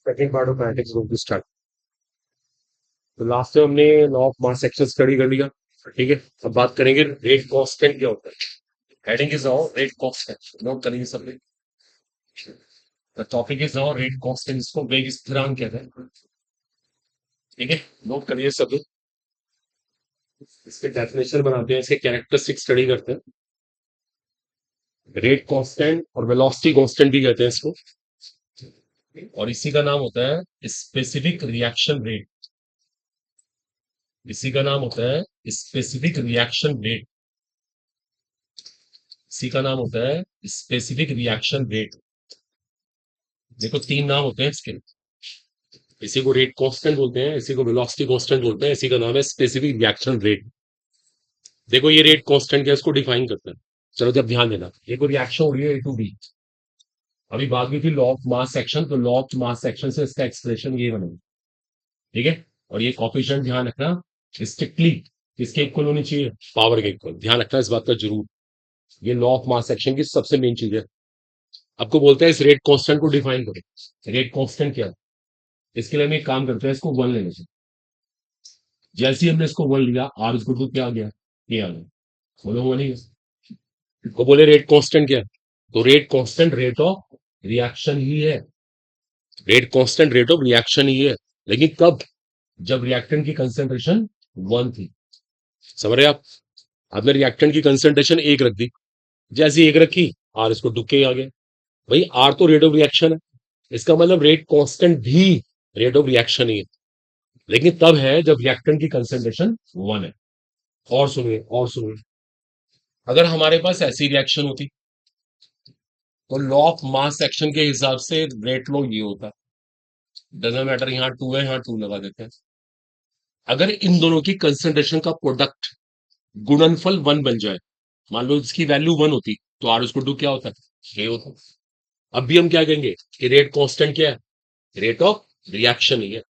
Second part of mathematics going to start. तो last में हमने law of mass action study कर लिया। ठीक है, अब बात करेंगे रेट कांस्टेंट क्या होता है। Heading is now rate constant, note करेंगे सबने। The topic is now rate constant, इसको वेग स्थिरांक कहते हैं। ठीक है, नोट करिए सब। इसके डेफिनेशन बनाते हैं, इसके कैरेक्टरिस्टिक स्टडी करते हैं। रेट कांस्टेंट और वेलोसिटी कांस्टेंट भी कहते हैं इसको, और इसी का नाम होता है स्पेसिफिक रिएक्शन रेट। इसी का नाम होता है स्पेसिफिक रिएक्शन रेट। इसी का नाम होता है स्पेसिफिक रिएक्शन रेट। देखो तीन नाम होते हैं इसके। इसी को रेट कांस्टेंट बोलते हैं, इसी को वेलोसिटी कांस्टेंट बोलते हैं, इसी का नाम है स्पेसिफिक रिएक्शन रेट। देखो ये रेट कांस्टेंट क्या, इसको डिफाइन करते हैं। चलो जब ध्यान देना, एक रिएक्शन हो रही है ए टू बी। अभी बात हुई थी लॉ ऑफ मास एक्शन, तो लॉ ऑफ मास एक्शन से इसका एक्सप्रेशन ये बनेगा। ठीक है, और ये कॉफिशिएंट ध्यान रखना स्ट्रिक्टली किसके इक्वल होनी चाहिए, पावर के इक्वल। ध्यान रखना इस बात का जरूर। ये लॉ ऑफ मास एक्शन की सबसे मेन चीज है। आपको बोलते हैं इस रेट कांस्टेंट को डिफाइन करो। रेट कांस्टेंट क्या है, इसके लिए हम एक काम करते हैं, इसको वन लेने से। जैसे ही हमने इसको वन लिया, आर इसको टू क्या आ गया, ये आ गया। बोलो वो नहीं है। वो बोले रेट कांस्टेंट क्या है, तो rate constant rate of reaction ही है। Rate constant rate of reaction ही है, लेकिन कब, जब रिएक्टेंट की कंसेंट्रेशन वन थी। समझ रहे आप। आपने रिएक्टेंट की कंसेंट्रेशन एक रख दी, जैसी एक रखी, आर इसको डुके आ गया। भाई आर तो रेट ऑफ रिएक्शन है, इसका मतलब रेट कांस्टेंट भी रेट ऑफ रिएक्शन ही है, लेकिन तब है जब रिएक्टेंट की कंसेंट्रेशन वन है। और सुनिए, और सुनिए, अगर हमारे पास ऐसी रिएक्शन होती तो लॉ ऑफ मास एक्शन के हिसाब से रेट लो ये होता। डजंट मैटर, यहाँ टू है, यहाँ टू लगा देते हैं। अगर इन दोनों की कंसेंट्रेशन का प्रोडक्ट गुणनफल वन बन जाए, मान लो इसकी वैल्यू वन होती, तो आर उसको टू क्या होता है, ये होता। अब भी हम क्या कहेंगे कि रेट कांस्टेंट क्या है, रेट ऑफ रिएक्शन ही है,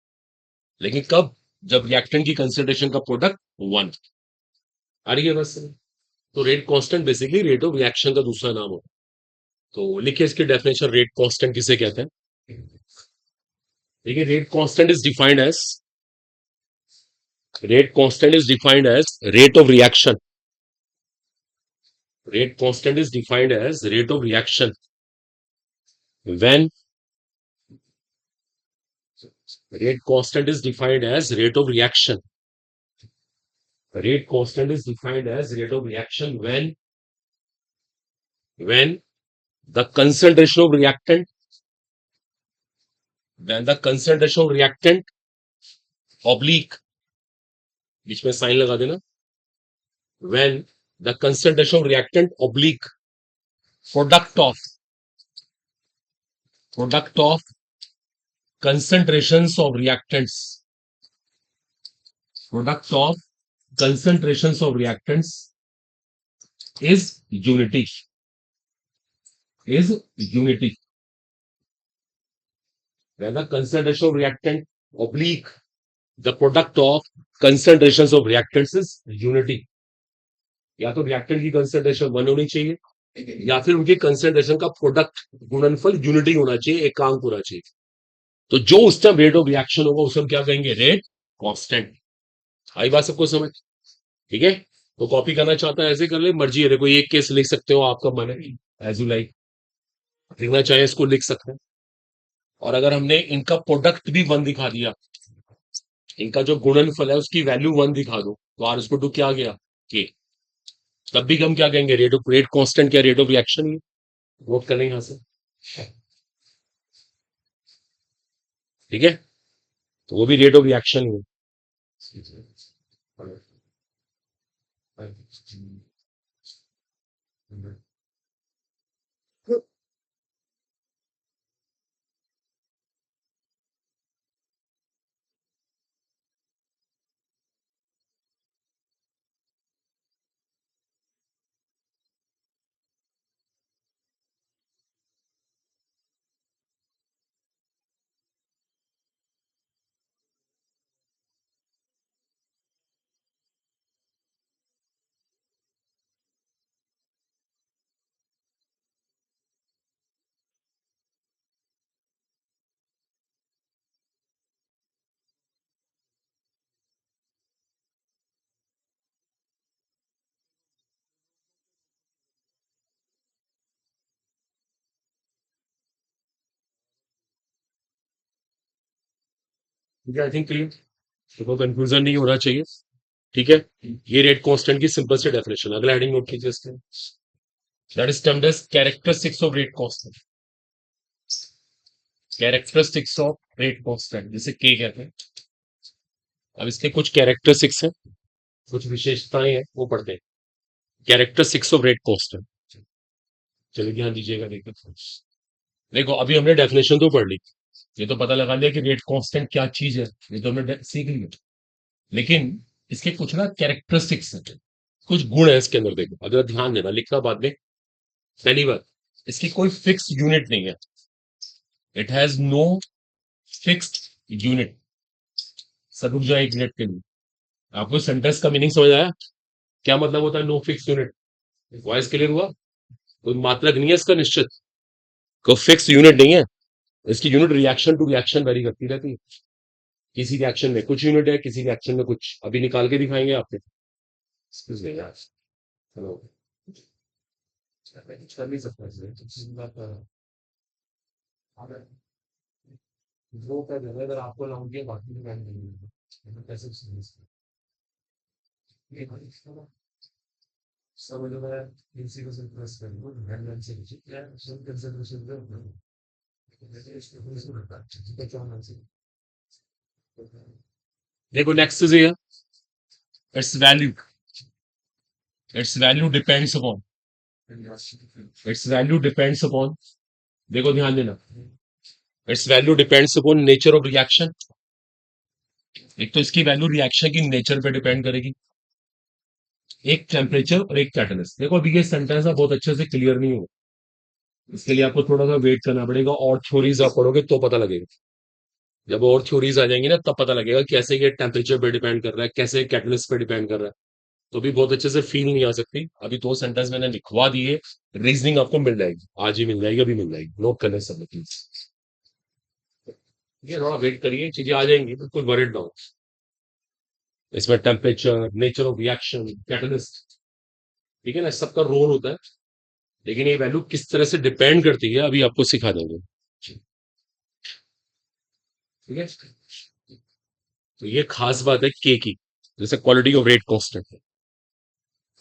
लेकिन कब, जब रिएक्टेंट की कंसेंट्रेशन का प्रोडक्ट वन। आ रही है बस। तो rate constant basically rate of reaction का दूसरा नाम होता है। तो लिखिए इसकी डेफिनेशन, रेट कांस्टेंट किसे कहते हैं। देखिए rate constant is defined as, rate constant is defined as rate of reaction. Rate constant is defined as rate of reaction when, rate constant is defined as rate of reaction. Rate constant is defined as rate of reaction when the concentration of reactant, when the concentration of reactant oblique, बीच में sign लगा देना, when the concentration of reactant oblique product of concentrations of reactants, product of concentrations of reactants is unity, is unity. When the concentration of reactant oblique the product of concentrations of reactants is unity. या तो reactant की concentration one होनी चाहिए, या फिर उनकी concentration का product गुणनफल यूनिटी होना चाहिए, एक काम होना चाहिए। तो जो उस टाइम रेट ऑफ रिएक्शन होगा उसे हम क्या कहेंगे, रेट कांस्टेंट। आई बात सबको समझ। ठीक है, तो कॉपी करना चाहता है ऐसे कर ले, मर्जी है। देखो एक केस लिख सकते हो, आपका मन है, एज यू लाइक। लिखना चाहे इसको लिख सकते हैं। और अगर हमने इनका प्रोडक्ट भी वन दिखा दिया, इनका जो गुणनफल है उसकी वैल्यू वन दिखा दो, तो आर इसको टू क्या आ गया, के। तब भी हम क्या कहेंगे, रेट कांस्टेंट क्या, rate of reaction he. Note करें यहां से। ठीक है, तो वो भी रेट ऑफ रिएक्शन ही है। आई थिंक क्लियर, तो कंफ्यूजन नहीं होना चाहिए। ठीक है, ये रेट कांस्टेंट की सिंपल सी डेफिनेशन, अगला हेडिंग नोट कीजिए इसके, that is termed as characteristics of rate constant. Characteristics of rate constant जिसे के कहते हैं। अब इसके कुछ कैरेक्टरिस्टिक्स हैं, कुछ विशेषताएं हैं, वो पढ़ते हैं। कैरेक्टरिस्टिक्स ऑफ रेट कांस्टेंट, चलिए ध्यान दीजिएगा। देखो देखो, अभी हमने डेफिनेशन तो पढ़ ली, ये तो पता लगा लिया कि रेट कांस्टेंट क्या चीज है, ये तो हमने सीख लिया। लेकिन इसके कुछ ना कैरेक्टरिस्टिक्स हैं, कुछ गुण है इसके अंदर। देखो अगर ध्यान देना, लिखना बाद में। पहली बात, इसकी कोई फिक्स यूनिट नहीं है। It has no fixed unit. सब रुक जाए एक मिनट के लिए, आपको सेंटेंस का मीनिंग समझ आया? क्या मतलब होता है no fix unit? Voice clear हुआ? कोई मात्रक नहीं है इसका निश्चित, कोई फिक्स यूनिट नहीं है। इसकी unit reaction to reaction vary करती रहती है। किसी रिएक्शन में कुछ यूनिट है, किसी रिएक्शन में कुछ, अभी निकाल के दिखाएंगे आपको। Excuse me, यार। हेलो, मैं कुछ कर नहीं सकता इसमें, तो किसी बात का अगर वो कर देगा, अगर आपको अलाउड किया बाकी तो बैन करेंगे, तो कैसे सुनिए इसको? ये भाई इसका समझ में आया? इसी को सिर्फ प्रेस कर दो, हैंड लाइन से नीचे क्या है, सब कंसंट्रेशन दे दो। जैसे इसको पुलिस को रखा, ठीक है, क्या होना चाहिए? देखो next is here, it's value, it's value depends upon, it's value depends upon, देखो ध्यान देना, it's value depends upon nature of reaction. एक तो इसकी वैल्यू रिएक्शन की नेचर पे डिपेंड करेगी, एक टेम्परेचर और एक कैटलिस्ट। देखो अभी ये सेंटेंस ना बहुत अच्छे से क्लियर नहीं हो, इसके लिए आपको थोड़ा सा वेट करना पड़ेगा, और थ्योरीज आप पढ़ोगे तो पता लगेगा। जब और थ्योरीज आ जाएंगी ना तब पता लगेगा कैसे ये टेम्परेचर पे डिपेंड कर रहा है, कैसे कैटलिस्ट पे डिपेंड कर रहा है। तो भी बहुत अच्छे से फील नहीं आ सकती। अभी दो सेंटेंस मैंने लिखवा दिए, रीजनिंग आपको मिल जाएगी, आज ही मिल जाएगी, अभी मिल जाएगी, नोट कर लें सब प्लीज। ये थोड़ा वेट करिए, चीजें आ जाएंगी, बिल्कुल वरिड ना हो। इसमें temperature, nature of reaction, catalyst, ठीक है ना, सबका रोल होता है। लेकिन ये वैल्यू किस तरह से डिपेंड करती है अभी आपको सिखा देंगे। ठीक है, तो ये खास बात है के की, जैसे क्वालिटी ऑफ रेट कांस्टेंट है।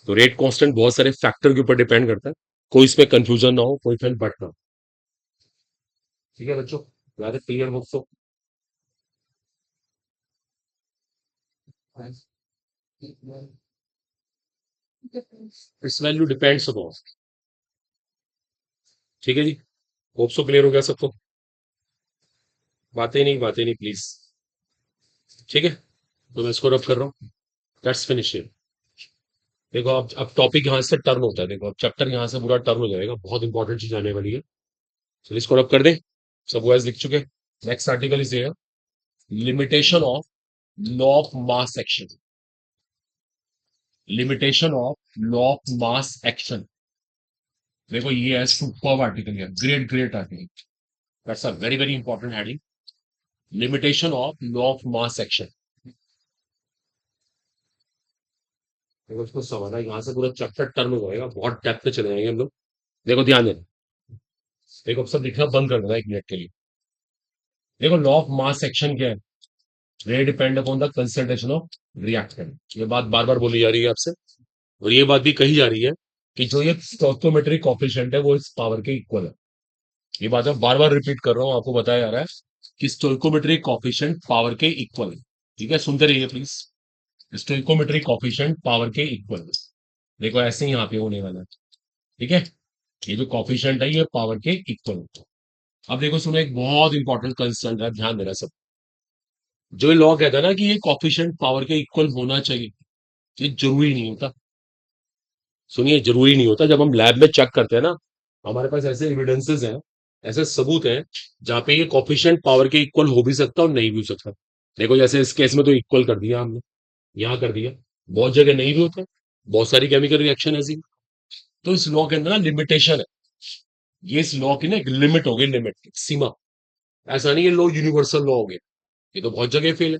तो रेट कांस्टेंट बहुत सारे फैक्टर के ऊपर डिपेंड करता है, कोई इसमें कंफ्यूजन ना हो, कोई फिर बट ना हो। ठीक है बच्चों, ज्यादा क्लियर बुक्स हो। इट्स वैल्यू डिपेंड्स अपॉन, ठीक है जी, होप सो क्लियर हो गया सबको। बातें नहीं प्लीज। ठीक है, तो मैं इसको रब कर रहा हूँ, लेट्स फिनिश इट। देखो अब टॉपिक यहाँ से टर्न होता है, देखो अब चैप्टर यहाँ से पूरा टर्न हो जाएगा, बहुत इंपॉर्टेंट चीज आने वाली है। चलिए इसको रब कर दे, सब वाइज लिख चुके। Next article is there, limitation of law of mass action. Limitation of law of mass action, देखो ये है सुपर आर्टिकल, है great great article, that's a very very important heading, limitation of law of mass action. देखो इसको समझना, यहाँ से पूरा चैप्टर टर्न हो जाएगा, बहुत डेप्थ पे चले जाएंगे हम लोग। देखो ध्यान देना, देखो अब सब लिखना बंद कर देना एक मिनट के लिए। देखो लॉ ऑफ मास एक्शन क्या है? They depend upon the concentration of reactant, ये बात बार बार बोली जा रही है आपसे, और ये बात भी कही जा रही है कि जो ये स्टोइकोमेट्रिक कोफिशिएंट है वो इस पावर के इक्वल है। ये बात मैं बार बार रिपीट कर रहा हूँ, आपको बताया जा रहा है कि स्टोइकोमेट्रिक कोफिशिएंट पावर के इक्वल है। ठीक है, सुनते रहिए प्लीज, स्टोइकोमेट्रिक कोफिशिएंट पावर के इक्वल है। देखो ऐसे ही यहाँ पे होने वाला है। ठीक है, ये जो कॉफिशिएंट है ये पावर के इक्वल होता है। अब देखो सुनो, एक बहुत इंपॉर्टेंट कंसर्न है, ध्यान देना सब। जो ये लॉ कहता है ना कि ये कॉफिशिएंट पावर के इक्वल होना चाहिए, ये जरूरी नहीं होता। सुनिए, जरूरी नहीं होता। जब हम लैब में चेक करते हैं ना, हमारे पास ऐसे एविडेंसेस हैं, ऐसे सबूत हैं जहां पे ये कॉफिशिएंट पावर के इक्वल हो भी सकता और नहीं भी हो सकता। देखो जैसे इस केस में तो इक्वल कर दिया हमने, यहाँ कर दिया, बहुत जगह नहीं भी होता, बहुत सारी केमिकल रिएक्शन ऐसी। तो इस लॉ के अंदर ना लिमिटेशन है, ये इस लॉ की ना एक लिमिट हो गई, लिमिट, सीमा। ऐसा नहीं ये लॉ यूनिवर्सल लॉ हो गया, ये तो बहुत जगह फेल है।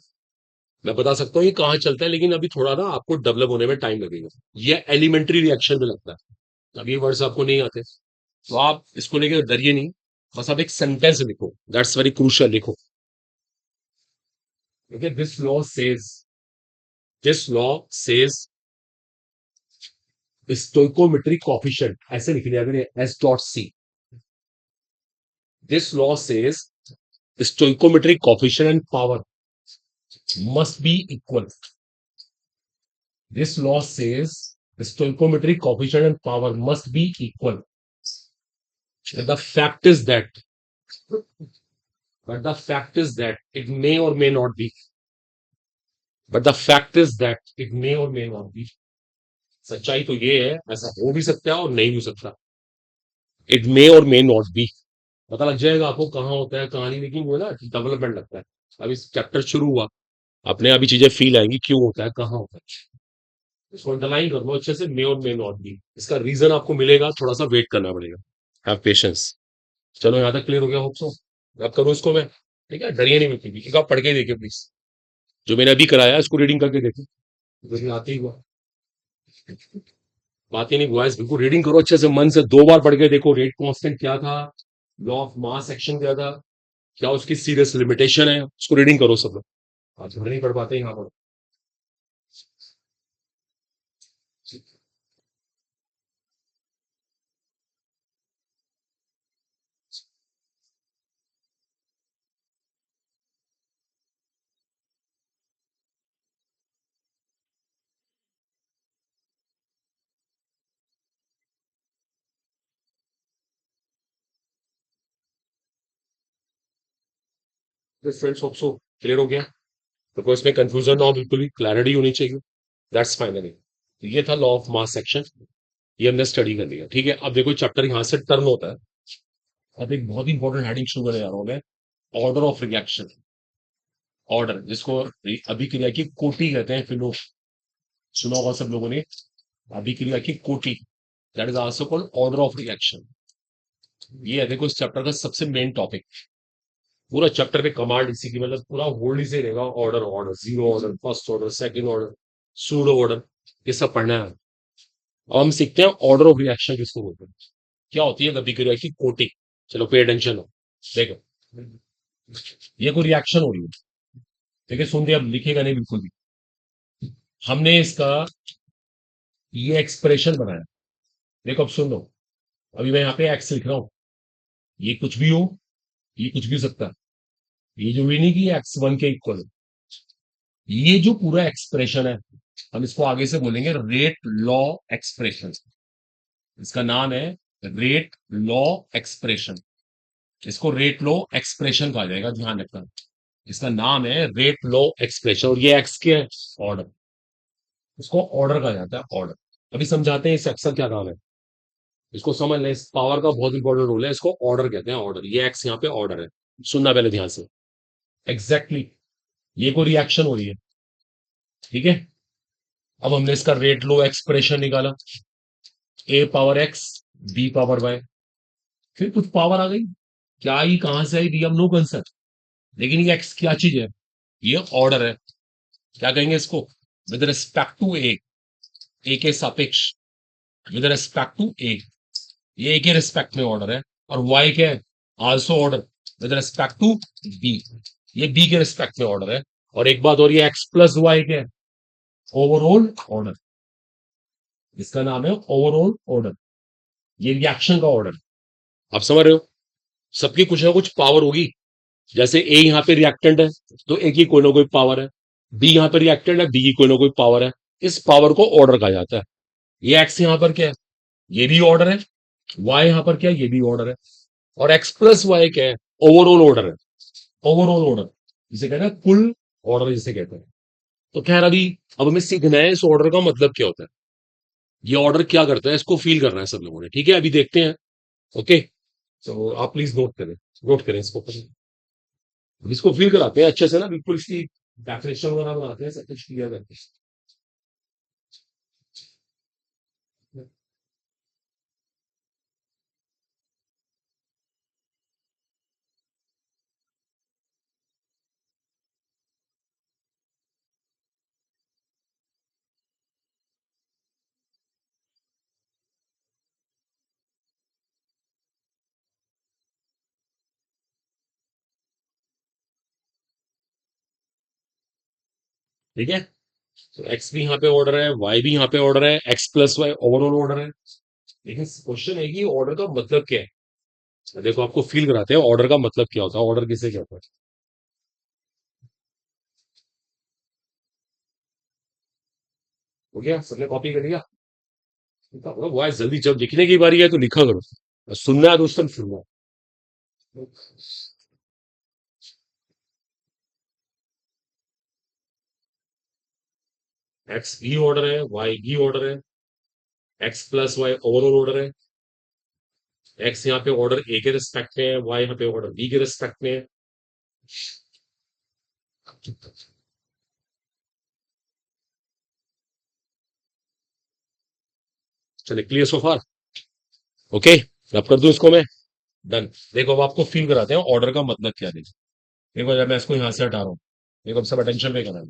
मैं बता सकता हूँ ये कहाँ चलता है, लेकिन अभी थोड़ा ना आपको डेवलप होने में टाइम लगेगा। ये एलिमेंट्री रिएक्शन में लगता है, अब ये वर्ड्स आपको नहीं आते तो आप इसको लेकर डरिए नहीं, बस आप एक सेंटेंस लिखो, दैट्स वेरी क्रूशियल, लिखो। Okay, this law says stoichiometric coefficient ऐसे लिख लिया मैंने S dot C. This law says stoichiometric coefficient and power must be equal. This law says the stoichiometric coefficient and power must be equal. The fact is that, but the fact is that it may or may not be. But the fact is that it may or may not be. सच्चाई तो ये है ऐसा हो भी सकता है और नहीं भी हो सकता. इट मे और मे नॉट बी. पता लग जाएगा आपको कहाँ होता है कहाँ नहीं, लेकिन वो ना डेवलपमेंट लगता है. अभी चैप्टर शुरू हुआ, अपने अभी चीजें फील आएंगी क्यों होता है कहाँ होता है. इसको अंडरलाइन कर लो अच्छे से, मे और मे नॉट बी. इसका रीजन आपको मिलेगा, थोड़ा सा वेट करना पड़ेगा. Have patience. चलो यहाँ तक क्लियर हो गया होप सो. अब करूँ इसको मैं. ठीक है, डरिए नहीं बिल्कुल भी. एक आप पढ़ के देखिए प्लीज. जो मैंने अभी कराया इसको रीडिंग करके देखिए. मुझे आते ही हुआ. बात ही नहीं हुआ. बिल्कुल रीडिंग करो अच्छे से, मन से 2 बार पढ़ के देखो. रेट कांस्टेंट क्या था, लॉ ऑफ मास एक्शन क्या था, क्या उसकी सीरियस लिमिटेशन है, उसको रीडिंग करो सब लोग. आप घर नहीं पढ़ पाते यहाँ पर. फ्रेंड्स होप सो क्लियर हो गया. तो इसमें कंफ्यूजन ना हो, बिल्कुल भी क्लैरिटी होनी चाहिए. That's finally. ये था लॉ ऑफ मास एक्शन. ये हमने स्टडी कर लिया. ठीक है, अब देखो चैप्टर यहाँ से टर्न होता है. अब एक बहुत इंपॉर्टेंट हेडिंग शुरू करने जा रहा हूँ मैं. Order of reaction. ऑर्डर जिसको अभिक्रिया की कोटि कहते हैं. फिर सुना होगा सब लोगों ने अभिक्रिया की कोटि. That is also called order of reaction. ये है देखो इस चैप्टर का सबसे मेन टॉपिक. पूरा चैप्टर पे कमांड इसी की, मतलब पूरा होल्ड इसे रहेगा. Order, order, zero order, first order, second order, pseudo order, ये सब पढ़ना है. अब हम सीखते हैं ऑर्डर ऑफ रिएक्शन किसको बोलते हैं, क्या होती है अभिक्रिया की कोटि. चलो पे अटेंशन हो. देखो ये कोई रिएक्शन हो रही है. ठीक है, सुन दिया, अब लिखेगा नहीं बिल्कुल भी. हमने इसका ये एक्सप्रेशन बनाया. देखो अब सुन लो. अभी मैं यहाँ पे एक्स लिख रहा हूं. ये कुछ भी हो, ये कुछ भी हो सकता है. ये जो भी नहीं कि x1 के इक्वल. ये जो पूरा एक्सप्रेशन है हम इसको आगे से बोलेंगे रेट लॉ एक्सप्रेशन. इसका नाम है रेट लॉ एक्सप्रेशन. इसको रेट लॉ एक्सप्रेशन कहा जाएगा, ध्यान रखना. इसका नाम है रेट लॉ एक्सप्रेशन. और ये एक्स के ऑर्डर, इसको ऑर्डर कहा जाता है. ऑर्डर अभी समझाते हैं इस एक्स का क्या काम है. इसको समझ लें, इस पावर का बहुत इंपॉर्टेंट रोल है. इसको ऑर्डर कहते हैं, ऑर्डर. ये एक्स यहाँ पे ऑर्डर है. सुनना पहले ध्यान से. एग्जैक्टली ये कोई रिएक्शन हो रही है. ठीक है, अब हमने इसका रेट लो एक्सप्रेशन निकाला. A power X, B power Y. फिर कुछ पावर आ गई, क्या आई कहां से आई, वी हैव नो कंसर्न. लेकिन ये एक्स क्या चीज है, ये ऑर्डर है. क्या कहेंगे इसको, विद रिस्पेक्ट टू ए. ए के सापेक्ष, विद रिस्पेक्ट टू ए. ये ए के रिस्पेक्ट में ऑर्डर है. और वाई क्या है, also order with respect to b. ये बी के रिस्पेक्ट में ऑर्डर है. और एक बात और, ये एक्स प्लस वाई क्या है, ओवरऑल ऑर्डर. इसका नाम है ओवरऑल ऑर्डर. ये रिएक्शन का ऑर्डर. आप समझ रहे हो, सबकी कुछ ना कुछ पावर होगी. जैसे ए यहाँ पे रिएक्टेंट है तो ए की कोई ना कोई पावर है. बी यहाँ पे रिएक्टेंट है, बी की कोई ना कोई पावर है. इस पावर को ऑर्डर कहा जाता है. ये एक्स यहाँ पर क्या है, ये भी ऑर्डर है. वाई यहाँ पर क्या है, ये भी ऑर्डर है. और एक्स प्लस वाई क्या है, ओवरऑल ऑर्डर है. ओवरऑल ऑर्डर जिसे कहते हैं कुल ऑर्डर जिसे कहते हैं. तो खैर अभी अब हमें सीखना है इस ऑर्डर का मतलब क्या होता है, ये ऑर्डर क्या करता है, इसको फील करना है सब लोगों ने. ठीक है, अभी देखते हैं. ओके, तो आप प्लीज नोट करें, नोट करें इसको. इसको फील कराते हैं अच्छे से ना, बिल्कुल इसकी डेफिनेशन वगैरह बनाते हैं, सब कुछ क्लियर करते हैं. ठीक है, तो एक्स भी यहाँ पे ऑर्डर है, वाई भी यहाँ पे ऑर्डर है, x plus y overall order है। लेकिन क्वेश्चन है कि ऑर्डर का मतलब क्या है। देखो आपको फील कराते हैं ऑर्डर का मतलब क्या होता है, ऑर्डर किसे कहते हैं। हो गया, सबने कॉपी कर लिया। वो जल्दी, जब लिखने की बारी है तो लिखा करो, सुनना है दोस्तों, सुनना है। एक्स भी ऑर्डर है, वाई भी ऑर्डर है, x plus y overall order है। एक्स यहाँ पे ऑर्डर ए के रिस्पेक्ट में है, वाई यहाँ पे ऑर्डर बी के रिस्पेक्ट में है। चलिए, क्लियर सो फार। ओके, अब कर दूं इसको मैं। डन। देखो अब आपको फील कराते हैं ऑर्डर का मतलब क्या। देखो, देखो जब मैं इसको यहां से हटा रहा हूँ, देखो अब सब अटेंशन पे करना है।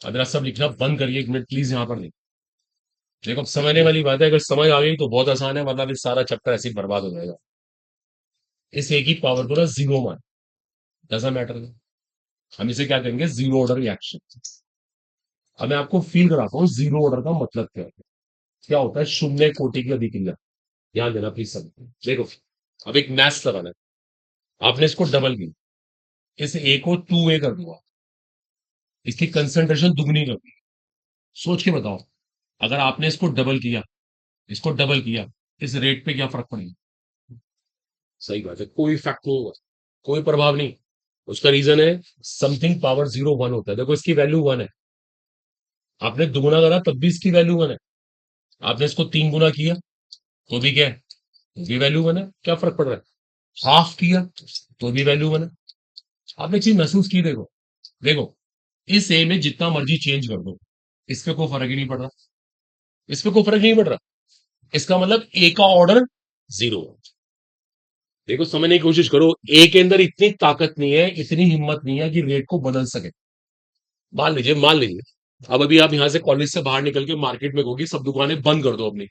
अब जरा सब लिखना बंद करिए, एक मिनट प्लीज यहाँ पर। देखो, देखो अब समझने वाली बात है, अगर समझ आ गई तो बहुत आसान है, वरना फिर सारा चैप्टर ऐसे ही बर्बाद हो जाएगा। इस ए की पावर को ना जीरो मान, डजंट मैटर। हम इसे क्या कहेंगे, जीरो ऑर्डर रिएक्शन। अब मैं आपको फील कराता हूँ जीरो ऑर्डर का मतलब क्या है। क्या होता है शून्य कोटि की अधिक्रिया। ध्यान देना प्लीज सब। देखो, अब एक मैथ्स लगाना है, आपने इसको डबल किया, इस ए को टू ए कर दिया, इसकी कंसंट्रेशन दुगनी कर दी। सोच के बताओ, अगर आपने इसको डबल किया, इसको डबल किया, इस रेट पे क्या फर्क पड़ेगा। सही बात है, कोई इफेक्ट नहीं होगा, कोई प्रभाव नहीं। उसका रीजन है समथिंग पावर जीरो वन होता है। देखो इसकी वैल्यू वन है, आपने दुगुना करा तब भी इसकी वैल्यू वन है। आपने इसको तीन गुना किया तो भी क्या है, ये वैल्यू वन है। क्या फर्क पड़ रहा है, हाफ किया तो भी वैल्यू वन है। आपने चीज महसूस की। देखो, देखो, इस ए में जितना मर्जी चेंज कर दो, इस पे कोई फर्क ही नहीं पड़ रहा, इस पे कोई फर्क नहीं पड़ रहा। इसका मतलब ए का ऑर्डर जीरो। देखो समझने की कोशिश करो, ए के अंदर इतनी ताकत नहीं है, इतनी हिम्मत नहीं है कि रेट को बदल सके। मान लीजिए, मान लीजिए अब अभी आप यहां से कॉलेज से बाहर निकल के मार्केट में होगी, सब दुकानें बंद कर दो अपनी।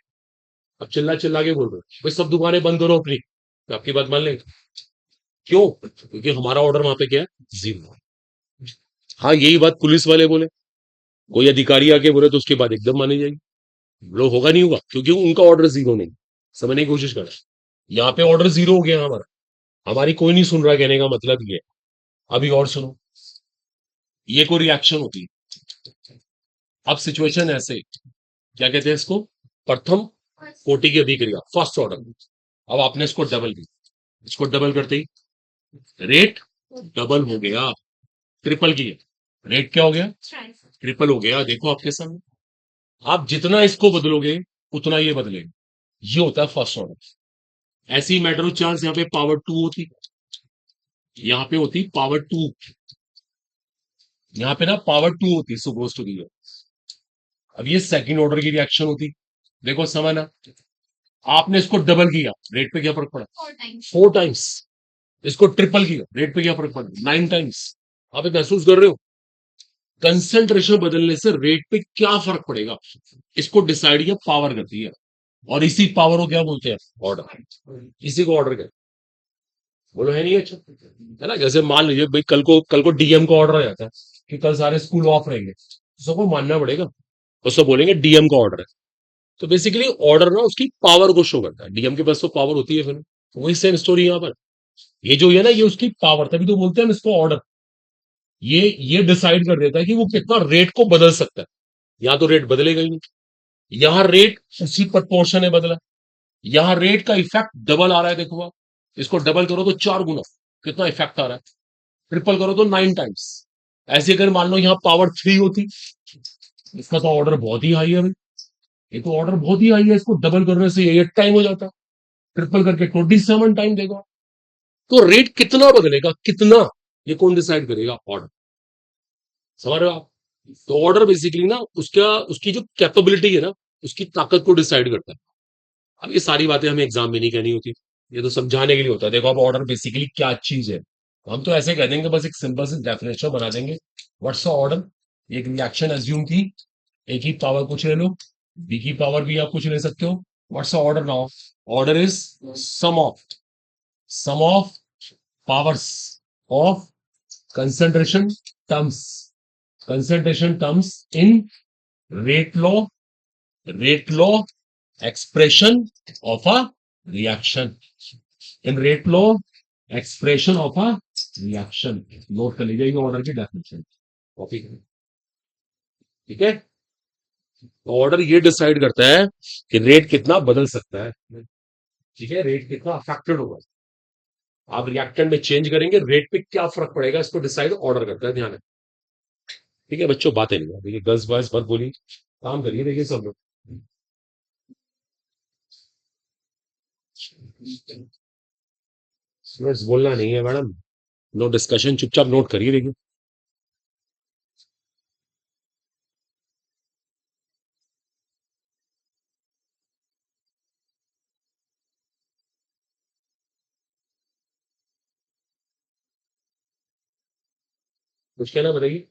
अब चिल्ला चिल्ला के बोल रहे हो भाई सब दुकानें बंद करो अपनी, तो आपकी बात मान लेंगे। क्यों, क्योंकि हमारा ऑर्डर वहां पे क्या है, जीरो। हाँ यही बात पुलिस वाले बोले, कोई अधिकारी आके बोले तो उसकी बात एकदम मानी जाएगी। लो होगा नहीं होगा, क्योंकि उनका ऑर्डर जीरो नहीं। समझने की कोशिश कर, यहाँ पे ऑर्डर जीरो हो गया हमारा, हमारी कोई नहीं सुन रहा। कहने का मतलब ये, अभी और सुनो, ये कोई रिएक्शन होती है। अब सिचुएशन ऐसे, क्या कहते हैं इसको, प्रथम कोटि की अभिक्रिया, फर्स्ट ऑर्डर। अब आपने इसको डबल किया, इसको डबल करते ही रेट डबल हो गया, ट्रिपल किया रेट क्या हो गया, ट्रिपल हो गया। देखो आपके सामने, आप जितना इसको बदलोगे उतना ये बदलेगा। ये होता है फर्स्ट ऑर्डर। ऐसी मैटर चांस यहाँ पे पावर टू होती, यहाँ पे होती पावर टू, यहाँ पे ना पावर टू होती सुपोज टू बी। अब ये सेकंड ऑर्डर की रिएक्शन होती। देखो समझ ना, आपने इसको डबल किया, रेट पे क्या फर्क पड़ा, फोर टाइम्स। इसको ट्रिपल किया, रेट पे क्या फर्क पड़ा, नाइन टाइम्स। आप ये महसूस कर रहे हो, कंसेंट्रेशन बदलने से रेट पे क्या फर्क पड़ेगा, इसको डिसाइड ये पावर करती है। और इसी पावर को क्या बोलते हैं, ऑर्डर। इसी को ऑर्डर कहते हैं। बोलो है नहीं अच्छा, है ना। जैसे मान लीजिए भाई कल को डीएम का ऑर्डर आ जाता है कि कल सारे स्कूल ऑफ रहेंगे, तो सबको मानना पड़ेगा, उसको बोलेंगे डीएम का ऑर्डर है। तो बेसिकली ऑर्डर ना उसकी पावर को शो करता है, डीएम के पास तो पावर होती है फिर। तो वही सेम स्टोरी यहाँ पर, ये जो है ना, ये उसकी पावर, तभी तो बोलते हैं हम इसको ऑर्डर। ये डिसाइड कर देता है कि वो कितना रेट को बदल सकता है। यहाँ तो रेट बदलेगा ही नहीं, यहाँ रेट उसी प्रपोर्शन है बदला। यहाँ रेट का इफेक्ट डबल आ रहा है। देखो आप, इसको डबल करो तो चार गुना, कितना इफेक्ट आ रहा है। ट्रिपल करो तो नाइन टाइम्स। ऐसे अगर मान लो यहाँ पावर थ्री होती, इसका तो ऑर्डर बहुत ही हाई है भाई, ये तो ऑर्डर बहुत ही हाई है, इसको डबल करने से एट टाइम हो जाता, ट्रिपल करके 27 टाइम देगा। तो रेट कितना बदलेगा, कितना, ये कौन डिसाइड करेगा, ऑर्डर। समझ रहे हो आप। तो ऑर्डर बेसिकली ना उसका, उसकी जो कैपेबिलिटी है ना, उसकी ताकत को डिसाइड करता है। अब ये सारी बातें हमें एग्जाम में नहीं कहनी होती, ये तो समझाने के लिए होता है। देखो अब ऑर्डर बेसिकली क्या चीज है, हम तो ऐसे कह देंगे, बस एक सिंपल से डेफिनेशन बना देंगे। व्हाट्स अ ऑर्डर, एक रिएक्शन एज्यूम की, ए की पावर कुछ ले लो, बी की पावर भी आप कुछ ले सकते हो। What's a order now, order is sum of powers of concentration terms. concentration terms in rate law expression of a reaction. In rate law expression of a reaction. Note कर लीजिए order की definition copy करें, ठीक है। Order ये decide करता है कि रेट कितना बदल सकता है, ठीक है, रेट कितना अफेक्टेड होगा। आप रिएक्टेंट में चेंज करेंगे, रेट पे क्या फर्क पड़ेगा, इसको डिसाइड ऑर्डर करता है, ध्यान है। ठीक है बच्चों, बातें नहीं है, देखिए गर्ल्स बॉयज मत बोली, काम करिए, देखिए सब लोग। स्टूडेंट्स बोलना नहीं है मैडम, नो डिस्कशन, चुपचाप नोट करिए, देखिए। कुछ कहना बताइए।